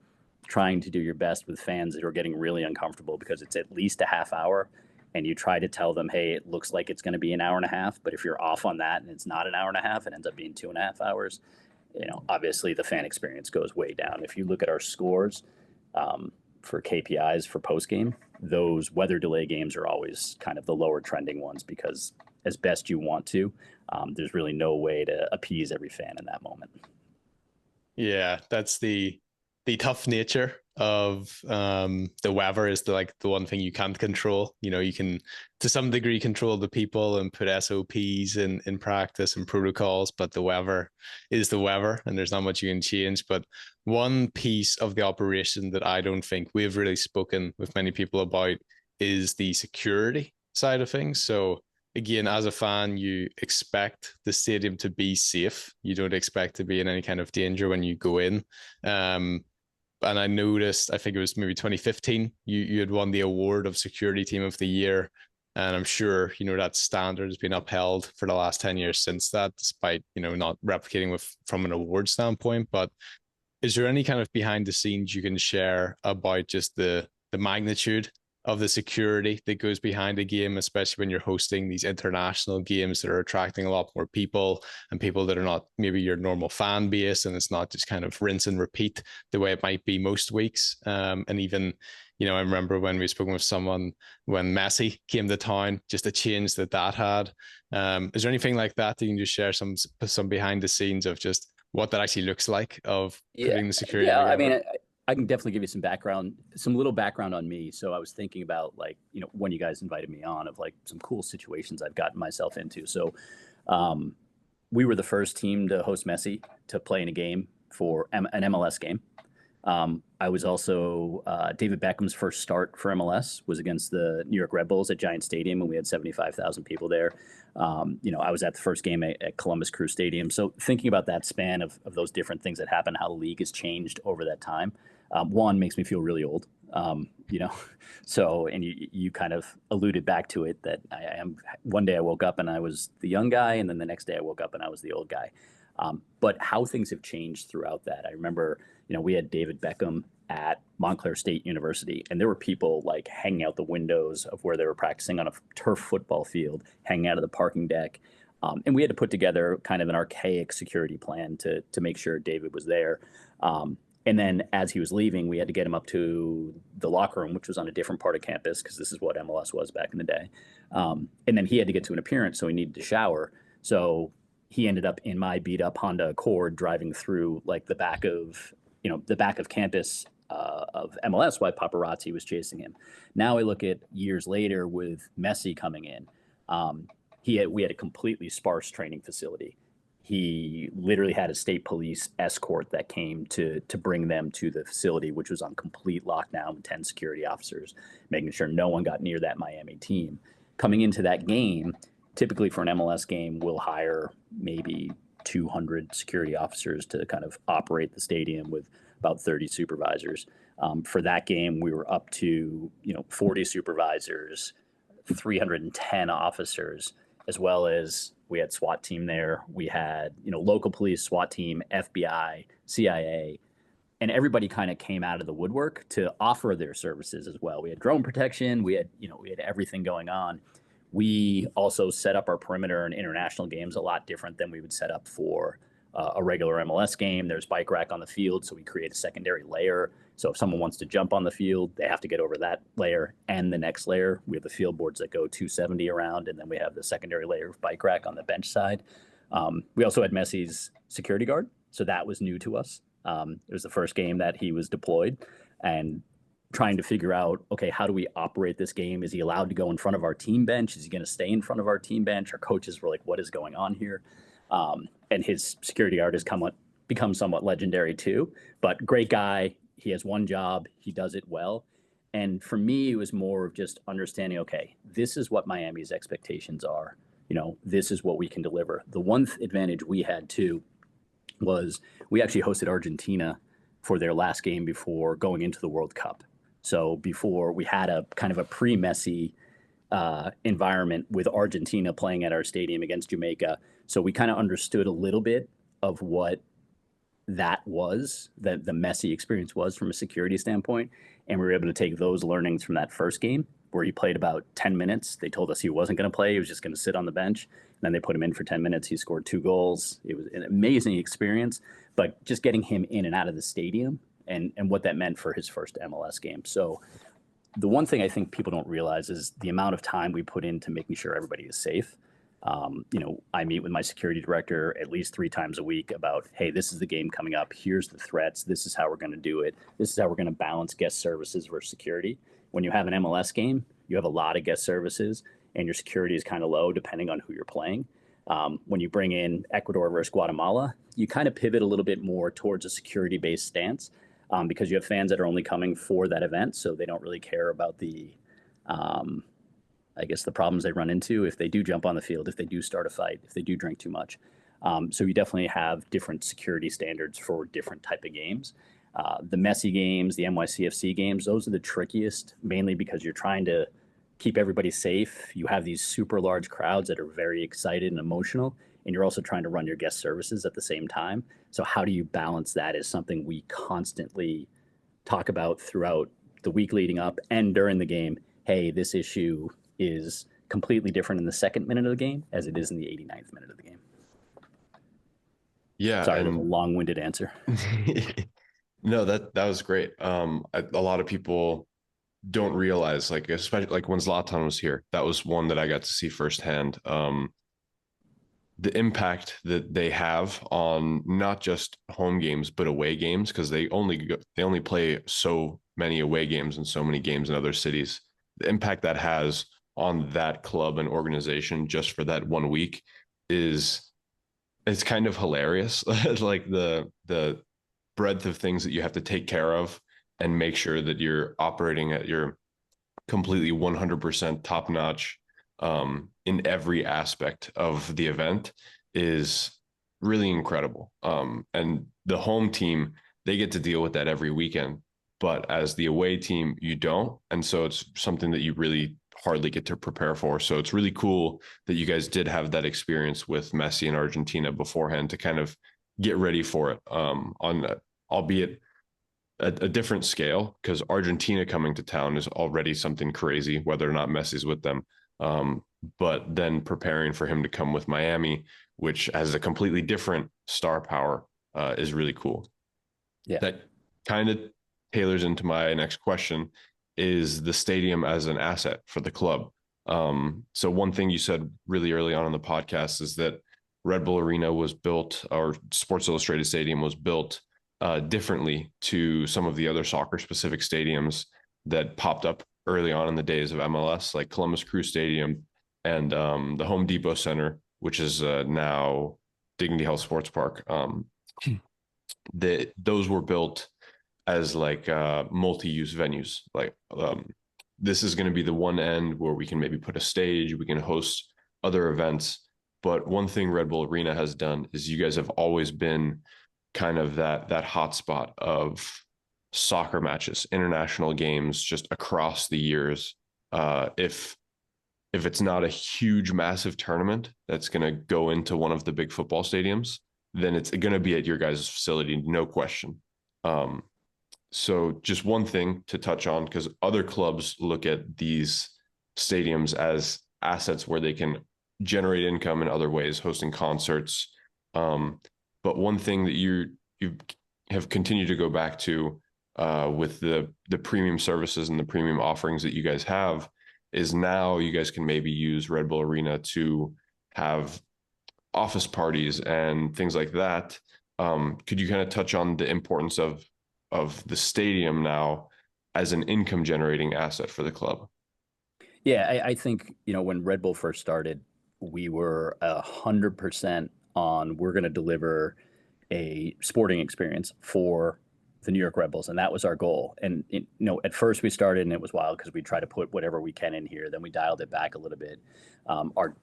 trying to do your best with fans that are getting really uncomfortable because it's at least a half hour, and you try to tell them, hey, it looks like it's going to be an hour and a half, but if you're off on that and it's not an hour and a half, it ends up being 2.5 hours. Obviously the fan experience goes way down. If you look at our scores for KPIs for post game, those weather delay games are always kind of the lower trending ones, because as best you want to, there's really no way to appease every fan in that moment. Yeah, that's the tough nature of the weather, is the one thing you can't control. You can to some degree control the people and put SOPs in practice and protocols, but the weather is the weather, and there's not much you can change. But one piece of the operation that I don't think we've really spoken with many people about is the security side of things. So again, as a fan, you expect the stadium to be safe. You don't expect to be in any kind of danger when you go in. And I noticed, I think it was maybe 2015, you had won the award of Security Team of the Year. And I'm sure, that standard has been upheld for the last 10 years since that, despite, not replicating from an award standpoint. But is there any kind of behind the scenes you can share about just the magnitude of the security that goes behind a game, especially when you're hosting these international games that are attracting a lot more people, and people that are not maybe your normal fan base, and it's not just kind of rinse and repeat the way it might be most weeks. And even, I remember when we spoken with someone when Messi came to town, just the change that had. Is there anything like that you can just share some behind the scenes of just what that actually looks like of putting the security together? I mean, I can definitely give you some little background on me. So I was thinking about, when you guys invited me on, of some cool situations I've gotten myself into. So we were the first team to host Messi to play in a game for an MLS game. I was also David Beckham's first start for MLS was against the New York Red Bulls at Giant Stadium, and we had 75,000 people there. I was at the first game at Columbus Crew Stadium. So thinking about that span of those different things that happened, how the league has changed over that time, one makes me feel really old. So, and you kind of alluded back to it, that one day I woke up and I was the young guy, and then the next day I woke up and I was the old guy. But how things have changed throughout that. I remember, we had David Beckham at Montclair State University, and there were people hanging out the windows of where they were practicing on a turf football field, hanging out of the parking deck. And we had to put together kind of an archaic security plan to make sure David was there. And then as he was leaving, we had to get him up to the locker room, which was on a different part of campus, because this is what MLS was back in the day. And then he had to get to an appearance, so he needed to shower. So he ended up in my beat up Honda Accord driving through the back of campus of MLS while paparazzi was chasing him. Now I look at years later with Messi coming in. We had a completely sparse training facility. He literally had a state police escort that came to bring them to the facility, which was on complete lockdown with 10 security officers, making sure no one got near that Miami team. Coming into that game, typically for an MLS game, we'll hire maybe 200 security officers to kind of operate the stadium with about 30 supervisors. For that game, we were up to 40 supervisors, 310 officers, as well as we had SWAT team there. We had local police, SWAT team, FBI, CIA, and everybody kind of came out of the woodwork to offer their services as well. We had drone protection. We had everything going on. We also set up our perimeter in international games a lot different than we would set up for a regular MLS game, there's bike rack on the field. So we create a secondary layer. So if someone wants to jump on the field, they have to get over that layer and the next layer. We have the field boards that go 270 around, and then we have the secondary layer of bike rack on the bench side. We also had Messi's security guard. So that was new to us. It was the first game that he was deployed, and trying to figure out, okay, how do we operate this game? Is he allowed to go in front of our team bench? Is he going to stay in front of our team bench? Our coaches were like, what is going on here? And his security guard has become somewhat legendary too, but great guy. He has one job. He does it well. And for me, it was more of just understanding, okay, this is what Miami's expectations are. This is what we can deliver. The one advantage we had too was we actually hosted Argentina for their last game before going into the World Cup. So before, we had a kind of a pre-Messi environment with Argentina playing at our stadium against Jamaica. So we kind of understood a little bit of what that was, that the Messi experience was from a security standpoint. And we were able to take those learnings from that first game where he played about 10 minutes. They told us he wasn't going to play. He was just going to sit on the bench. And then they put him in for 10 minutes. He scored 2 goals. It was an amazing experience, but just getting him in and out of the stadium and what that meant for his first MLS game. So the one thing I think people don't realize is the amount of time we put into making sure everybody is safe. I meet with my security director at least 3 times a week about, hey, this is the game coming up. Here's the threats. This is how we're going to do it. This is how we're going to balance guest services versus security. When you have an MLS game, you have a lot of guest services and your security is kind of low depending on who you're playing. When you bring in Ecuador versus Guatemala, you kind of pivot a little bit more towards a security-based stance because you have fans that are only coming for that event, so they don't really care about the problems they run into if they do jump on the field, if they do start a fight, if they do drink too much. So you definitely have different security standards for different type of games. The Messi games, the NYCFC games, those are the trickiest, mainly because you're trying to keep everybody safe. You have these super large crowds that are very excited and emotional, and you're also trying to run your guest services at the same time. So how do you balance that is something we constantly talk about throughout the week leading up and during the game. Hey, this issue is completely different in the second minute of the game as it is in the 89th minute of the game. Yeah. Sorry, that was a long-winded answer. No, that was great. A lot of people don't realize, like, especially like when Zlatan was here, that was one that I got to see firsthand. The impact that they have on not just home games but away games, because they only play so many away games and so many games in other cities. The impact that has on that club and organization just for that 1 week it's kind of hilarious. Like the breadth of things that you have to take care of and make sure that you're operating at your completely 100% top notch in every aspect of the event is really incredible. And the home team, they get to deal with that every weekend, but as the away team, you don't. And so it's something that you really hardly get to prepare for. So it's really cool that you guys did have that experience with Messi in Argentina beforehand to kind of get ready for it on albeit a different scale, because Argentina coming to town is already something crazy, whether or not Messi's with them. But then preparing for him to come with Miami, which has a completely different star power, is really cool. Yeah. That kind of tailors into my next question, is the stadium as an asset for the club. So one thing you said really early on in the podcast is that Red Bull Arena was built, or Sports Illustrated Stadium was built differently to some of the other soccer specific stadiums that popped up early on in the days of MLS, like Columbus Crew Stadium and the Home Depot Center, which is now Dignity Health Sports Park. Those were built as like multi-use venues. Like this is going to be the one end where we can maybe put a stage, we can host other events. But one thing Red Bull Arena has done is you guys have always been kind of that hotspot of soccer matches, international games, just across the years. If it's not a huge, massive tournament that's going to go into one of the big football stadiums, then it's going to be at your guys' facility, no question. So just one thing to touch on, because other clubs look at these stadiums as assets where they can generate income in other ways, hosting concerts. But one thing that you have continued to go back to with the premium services and the premium offerings that you guys have is now you guys can maybe use Red Bull Arena to have office parties and things like that. Could you kind of touch on the importance of the stadium now as an income generating asset for the club? Yeah, I think, when Red Bull first started, we were 100% on we're going to deliver a sporting experience for the New York Red Bulls, and that was our goal. And at first we started, and it was wild because we tried to put whatever we can in here. Then we dialed it back a little bit. Our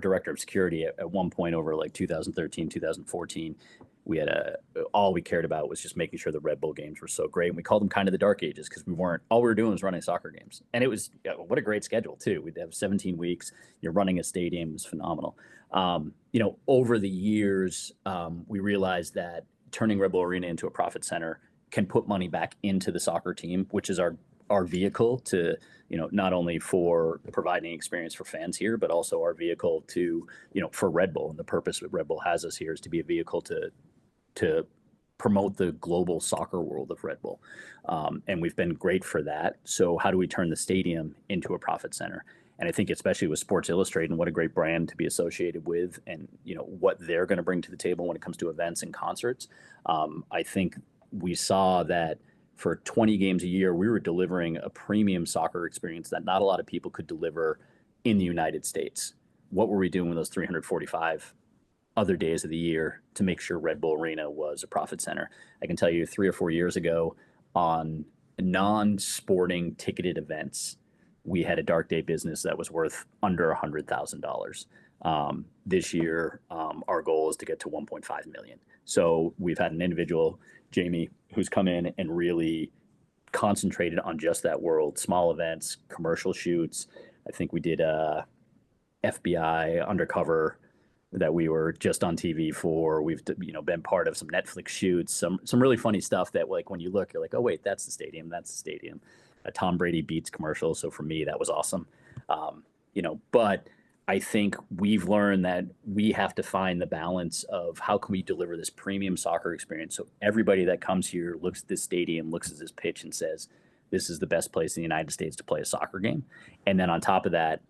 director of security at one point over like 2013, 2014, we had all we cared about was just making sure the Red Bull games were so great. And we called them kind of the dark ages because all we were doing was running soccer games. And it was, what a great schedule too. We'd have 17 weeks, you're running a stadium, it was phenomenal. Over the years, we realized that turning Red Bull Arena into a profit center can put money back into the soccer team, which is our vehicle to, not only for providing experience for fans here, but also our vehicle to, for Red Bull. And the purpose that Red Bull has us here is to be a vehicle to promote the global soccer world of Red Bull. And we've been great for that. So how do we turn the stadium into a profit center? And I think especially with Sports Illustrated and what a great brand to be associated with and, what they're going to bring to the table when it comes to events and concerts. I think we saw that for 20 games a year, we were delivering a premium soccer experience that not a lot of people could deliver in the United States. What were we doing with those 345 other days of the year to make sure Red Bull Arena was a profit center? I can tell you 3 or 4 years ago on non-sporting ticketed events, we had a dark day business that was worth under $100,000. This year, our goal is to get to 1.5 million. So we've had an individual, Jamie, who's come in and really concentrated on just that world, small events, commercial shoots. I think we did a FBI undercover that we were just on TV for. We've been part of some Netflix shoots, some really funny stuff that like when you look, you're like, oh wait, that's the stadium. That's the stadium. A Tom Brady Beats commercial. So for me, that was awesome. But I think we've learned that we have to find the balance of how can we deliver this premium soccer experience so everybody that comes here looks at this stadium, looks at this pitch and says, this is the best place in the United States to play a soccer game. And then on top of that,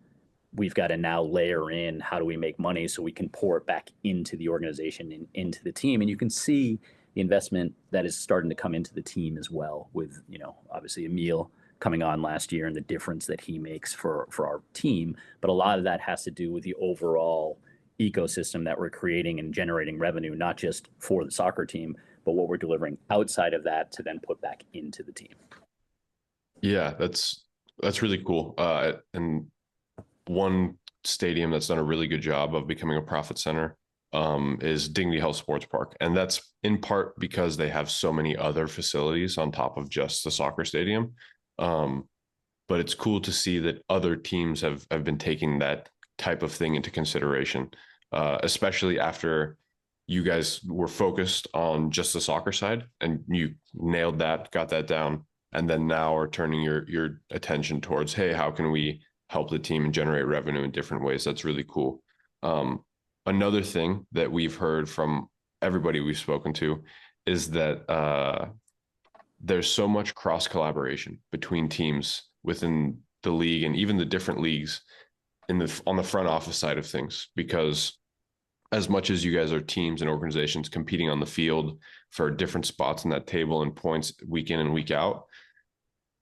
we've got to now layer in how do we make money so we can pour it back into the organization and into the team. And you can see the investment that is starting to come into the team as well with, obviously Emil coming on last year and the difference that he makes for our team. But a lot of that has to do with the overall ecosystem that we're creating and generating revenue, not just for the soccer team, but what we're delivering outside of that to then put back into the team. Yeah, that's really cool. And one stadium that's done a really good job of becoming a profit center is Dignity Health Sports Park. And that's in part because they have so many other facilities on top of just the soccer stadium. But it's cool to see that other teams have been taking that type of thing into consideration, especially after you guys were focused on just the soccer side and you nailed that, got that down, and then now are turning your attention towards, hey, how can we help the team and generate revenue in different ways? That's really cool. Another thing that we've heard from everybody we've spoken to is that there's so much cross collaboration between teams within the league and even the different leagues on the front office side of things, because as much as you guys are teams and organizations competing on the field for different spots in that table and points week in and week out,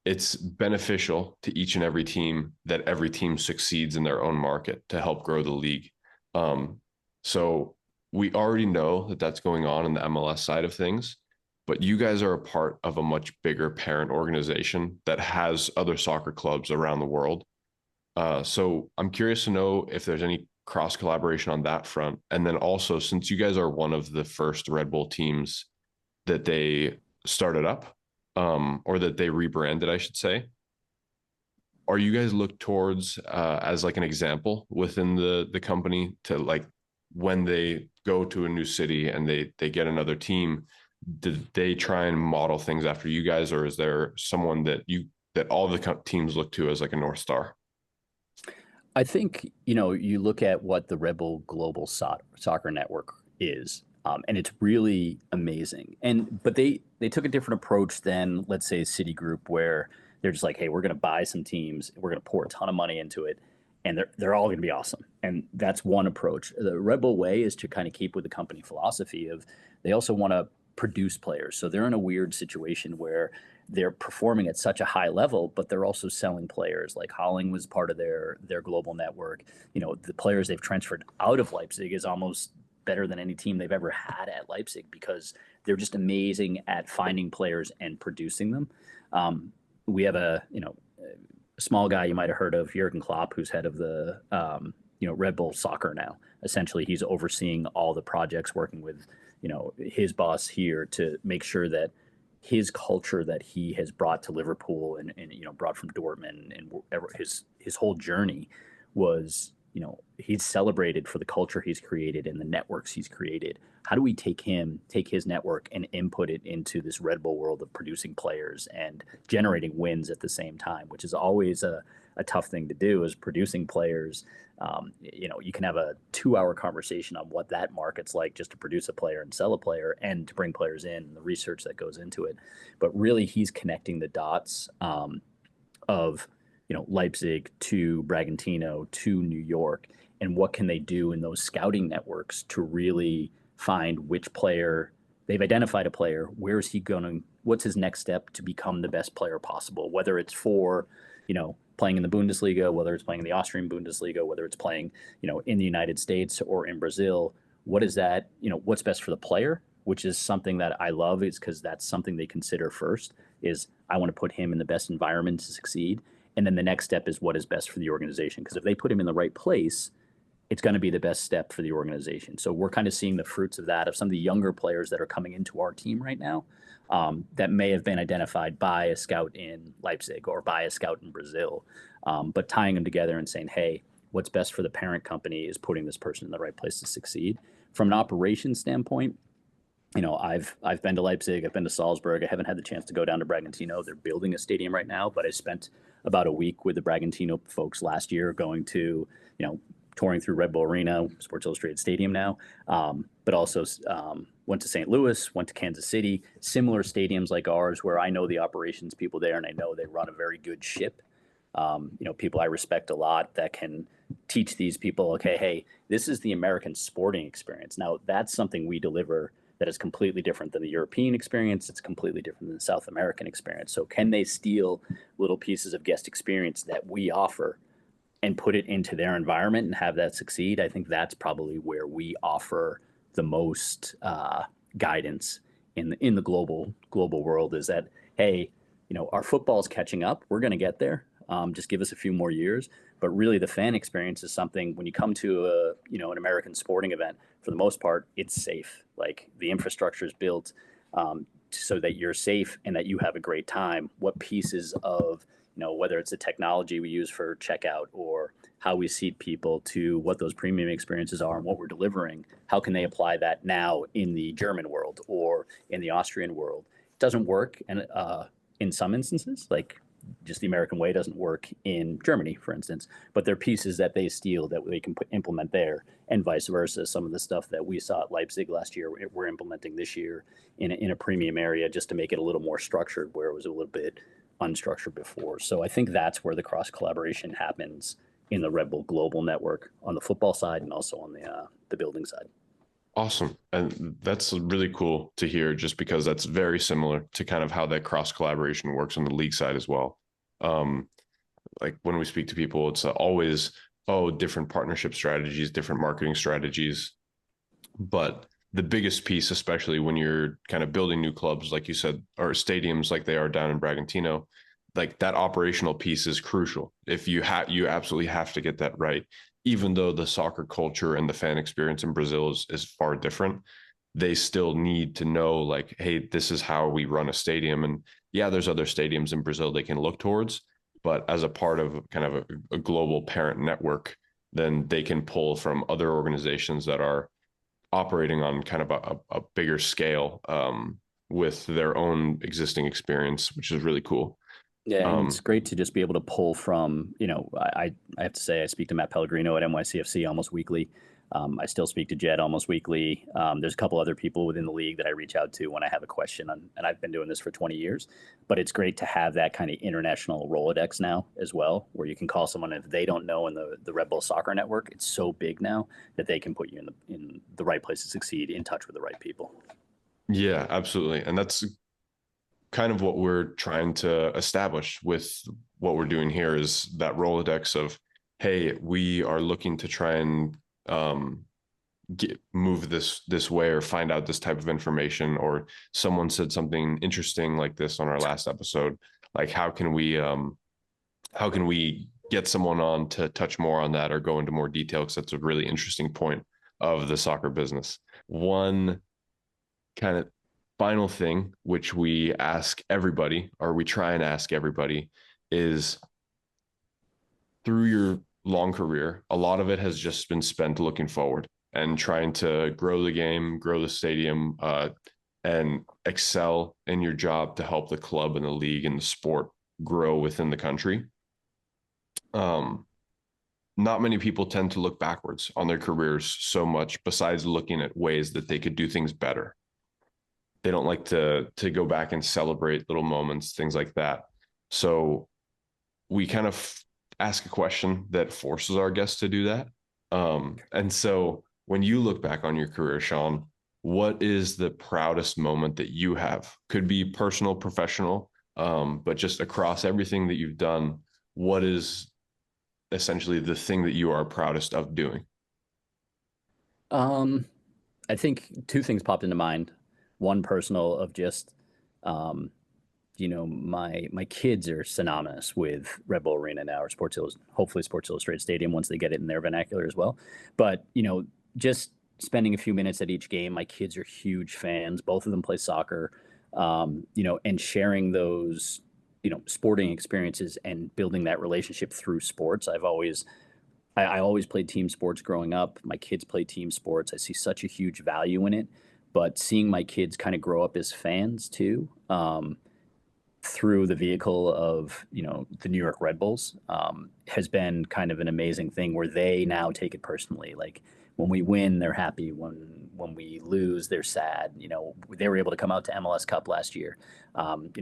it's beneficial to each and every team that every team succeeds in their own market to help grow the league. So we already know that that's going on in the MLS side of things, but you guys are a part of a much bigger parent organization that has other soccer clubs around the world. So I'm curious to know if there's any cross collaboration on that front. And then also, since you guys are one of the first Red Bull teams that they started up, or that they rebranded, I should say, are you guys looked towards as like an example within the company to, like, when they go to a new city and they get another team, did they try and model things after you guys, or is there someone that all the teams look to as like a North Star? I think, you look at what the Red Bull Global Soccer Network is. And it's really amazing. But they took a different approach than, let's say, Citigroup, where they're just like, hey, we're going to buy some teams, we're going to pour a ton of money into it, and they're all going to be awesome. And that's one approach. The Red Bull way is to kind of keep with the company philosophy of they also want to produce players. So they're in a weird situation where they're performing at such a high level, but they're also selling players. Like Holling was part of their global network. The players they've transferred out of Leipzig is almost better than any team they've ever had at Leipzig because they're just amazing at finding players and producing them. We have a small guy you might have heard of, Jurgen Klopp, who's head of the Red Bull Soccer now. Essentially, he's overseeing all the projects, working with his boss here to make sure that his culture that he has brought to Liverpool and brought from Dortmund and his whole journey was he's celebrated for the culture he's created and the networks he's created. How do we take his network and input it into this Red Bull world of producing players and generating wins at the same time, which is always a tough thing to do, is producing players. You can have a 2-hour conversation on what that market's like just to produce a player and sell a player and to bring players in and the research that goes into it. But really he's connecting the dots of Leipzig to Bragantino to New York, and what can they do in those scouting networks to really find which player they've identified a player, where's he going, what's his next step to become the best player possible, whether it's for playing in the Bundesliga, whether it's playing in the Austrian Bundesliga, whether it's playing in the United States or in Brazil. What is that, what's best for the player, which is something that I love, is because that's something they consider first, is I want to put him in the best environment to succeed. And then the next step is what is best for the organization. Because if they put him in the right place, it's going to be the best step for the organization. So we're kind of seeing the fruits of that, of some of the younger players that are coming into our team right now that may have been identified by a scout in Leipzig or by a scout in Brazil, but tying them together and saying, hey, what's best for the parent company is putting this person in the right place to succeed. From an operations standpoint, I've been to Leipzig, I've been to Salzburg. I haven't had the chance to go down to Bragantino. They're building a stadium right now, but I spent about a week with the Bragantino folks last year going to, touring through Red Bull Arena, Sports Illustrated Stadium now, but also went to St. Louis, went to Kansas City, similar stadiums like ours where I know the operations people there and I know they run a very good ship. People I respect a lot that can teach these people, okay, hey, this is the American sporting experience. Now, that's something we deliver that is completely different than the European experience. It's completely different than the South American experience. So can they steal little pieces of guest experience that we offer and put it into their environment and have that succeed? I think that's probably where we offer the most guidance in the global world, is that, hey, our football's catching up. We're going to get there. Just give us a few more years. But really, the fan experience is something, when you come to an American sporting event, for the most part, it's safe. Like, the infrastructure is built so that you're safe and that you have a great time. What pieces of, whether it's the technology we use for checkout or how we seat people, to what those premium experiences are and what we're delivering, how can they apply that now in the German world or in the Austrian world? It doesn't work, and in some instances, like just the American way doesn't work in Germany, for instance, but there are pieces that they steal that they can implement there, and vice versa. Some of the stuff that we saw at Leipzig last year, we're implementing this year in a premium area, just to make it a little more structured, where it was a little bit unstructured before. So I think that's where the cross collaboration happens in the Red Bull Global Network, on the football side and also on the building side. Awesome. And that's really cool to hear, just because that's very similar to kind of how that cross collaboration works on the league side as well. Like when we speak to people, it's always, different partnership strategies, different marketing strategies. But the biggest piece, especially when you're kind of building new clubs, like you said, or stadiums like they are down in Bragantino, like that operational piece is crucial. If you absolutely have to get that right. Even though the soccer culture and the fan experience in Brazil is far different, they still need to know, like, hey, this is how we run a stadium. And yeah, there's other stadiums in Brazil they can look towards, but as a part of kind of a global parent network, then they can pull from other organizations that are operating on kind of a bigger scale with their own existing experience, which is really cool. Yeah, and it's great to just be able to pull from, I have to say, I speak to Matt Pellegrino at NYCFC almost weekly. I still speak to Jed almost weekly. There's a couple other people within the league that I reach out to when I have a question, and I've been doing this for 20 years. But it's great to have that kind of international Rolodex now as well, where you can call someone if they don't know in the Red Bull Soccer Network. It's so big now that they can put you in the right place to succeed, in touch with the right people. Yeah, absolutely. And that's kind of what we're trying to establish with what we're doing here, is that Rolodex of, hey, we are looking to try and move this way, or find out this type of information, or someone said something interesting like this on our last episode. Like, how can we get someone on to touch more on that or go into more detail? Because that's a really interesting point of the soccer business. One kind of final thing, which we ask everybody, or we try and ask everybody, is, through your long career, a lot of it has just been spent looking forward and trying to grow the game, grow the stadium, and excel in your job to help the club and the league and the sport grow within the country. Not many people tend to look backwards on their careers so much, besides looking at ways that they could do things better. They don't like to go back and celebrate little moments, things like that. So we kind of ask a question that forces our guests to do that. And so when you look back on your career, Shaun, what is the proudest moment that you have? Could be personal, professional, but just across everything that you've done, what is essentially the thing that you are proudest of doing? I think two things popped into mind. One personal, of just, my kids are synonymous with Red Bull Arena now, or hopefully Sports Illustrated Stadium, once they get it in their vernacular as well. But just spending a few minutes at each game, my kids are huge fans. Both of them play soccer, and sharing those sporting experiences and building that relationship through sports. I always played team sports growing up. My kids play team sports. I see such a huge value in it. But seeing my kids kind of grow up as fans too, through the vehicle of the New York Red Bulls, has been kind of an amazing thing, where they now take it personally. Like, when we win, they're happy. When we lose, they're sad. They were able to come out to MLS Cup last year. And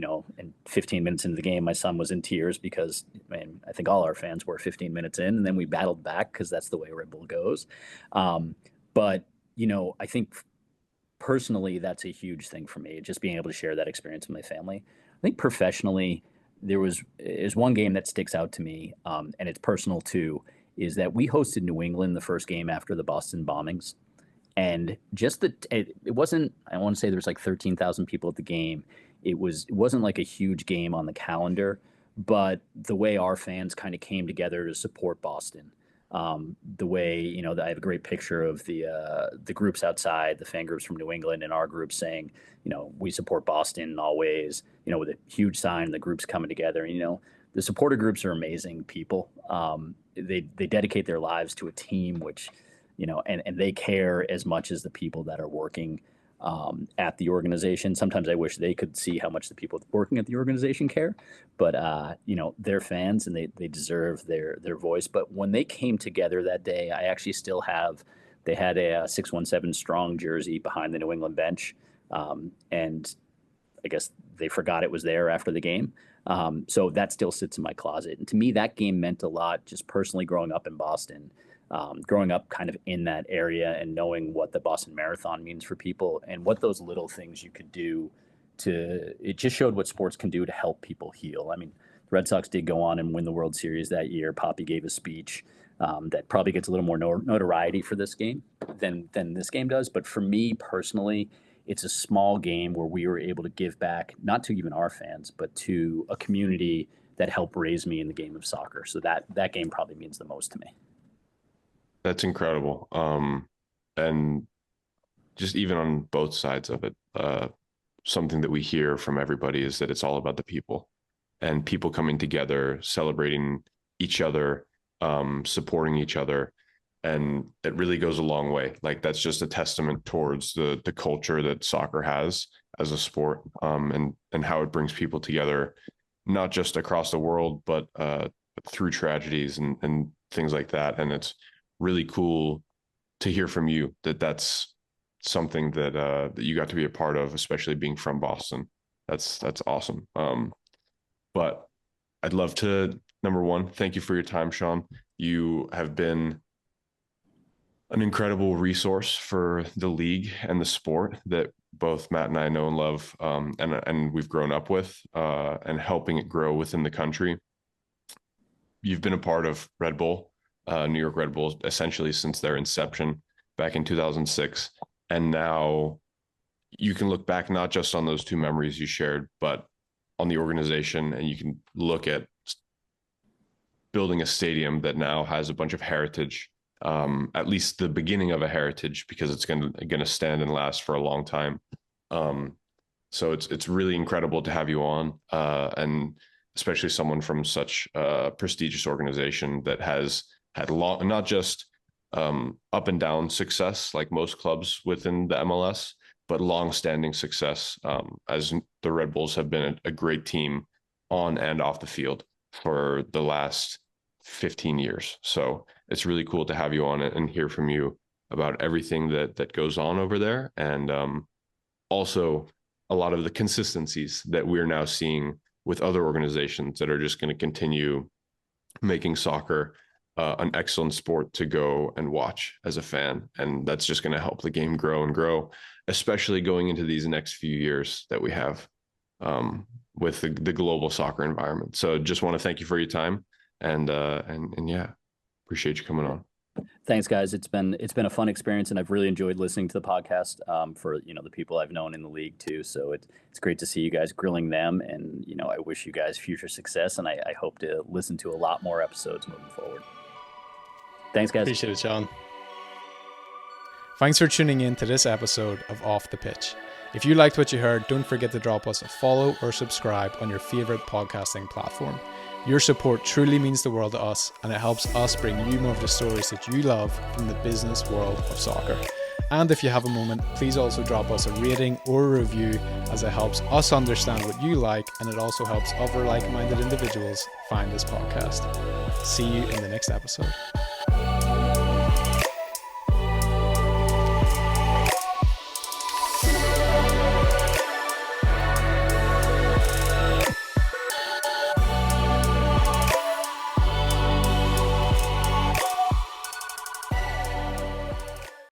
15 minutes into the game, my son was in tears because, man, I think all our fans were 15 minutes in, and then we battled back because that's the way Red Bull goes. But I think personally, that's a huge thing for me, just being able to share that experience with my family. I think professionally, is one game that sticks out to me, and it's personal too, is that we hosted New England the first game after the Boston bombings. And just it wasn't, I want to say there was like 13,000 people at the game. It wasn't like a huge game on the calendar, but the way our fans kind of came together to support Boston, the way, I have a great picture of the groups outside, the fan groups from New England and our group saying, we support Boston always, with a huge sign, the groups coming together. And, the supporter groups are amazing people. They dedicate their lives to a team, which, and they care as much as the people that are working at the organization. Sometimes I wish they could see how much the people working at the organization care, but they're fans, and they deserve their voice. But when they came together that day, I actually still have, they had a 617 strong jersey behind the New England bench. And I guess they forgot it was there after the game. So that still sits in my closet. And to me, that game meant a lot, just personally growing up in Boston, growing up kind of in that area, and knowing what the Boston Marathon means for people, and what those little things you could do it just showed what sports can do to help people heal. I mean, the Red Sox did go on and win the World Series that year. Poppy gave a speech that probably gets a little more notoriety for this game than this game does. But for me personally, it's a small game where we were able to give back, not to even our fans, but to a community that helped raise me in the game of soccer. So that game probably means the most to me. That's incredible. And just even on both sides of it, something that we hear from everybody is that it's all about the people, and people coming together, celebrating each other, supporting each other. And it really goes a long way. Like, that's just a testament towards the culture that soccer has as a sport, and how it brings people together, not just across the world, but through tragedies and things like that. And it's really cool to hear from you that that's something that you got to be a part of, especially being from Boston. That's awesome. But I'd love to, number one, thank you for your time, Shaun. You have been an incredible resource for the league and the sport that both Matt and I know and love, and we've grown up with, and helping it grow within the country. You've been a part of Red Bull, New York Red Bull, essentially since their inception back in 2006. And now you can look back not just on those two memories you shared, but on the organization, and you can look at building a stadium that now has a bunch of heritage, at least the beginning of a heritage, because it's going to stand and last for a long time. So it's really incredible to have you on, and especially someone from such a prestigious organization that has had not just up and down success like most clubs within the MLS, but long-standing success, as the Red Bulls have been a great team on and off the field for the last 15 years. So it's really cool to have you on it and hear from you about everything that goes on over there, and also a lot of the consistencies that we're now seeing with other organizations that are just going to continue making soccer an excellent sport to go and watch as a fan. And that's just going to help the game grow and grow, especially going into these next few years that we have with the global soccer environment. So just want to thank you for your time, and yeah, appreciate you coming on. Thanks, guys. It's been a fun experience, and I've really enjoyed listening to the podcast, for the people I've known in the league too. So it's great to see you guys grilling them, and I wish you guys future success, and I hope to listen to a lot more episodes moving forward. Thanks, guys. Appreciate it, Shaun. Thanks for tuning in to this episode of Off the Pitch. If you liked what you heard, don't forget to drop us a follow or subscribe on your favorite podcasting platform. Your support truly means the world to us, and it helps us bring you more of the stories that you love from the business world of soccer. And if you have a moment, please also drop us a rating or a review, as it helps us understand what you like, and it also helps other like-minded individuals find this podcast. See you in the next episode.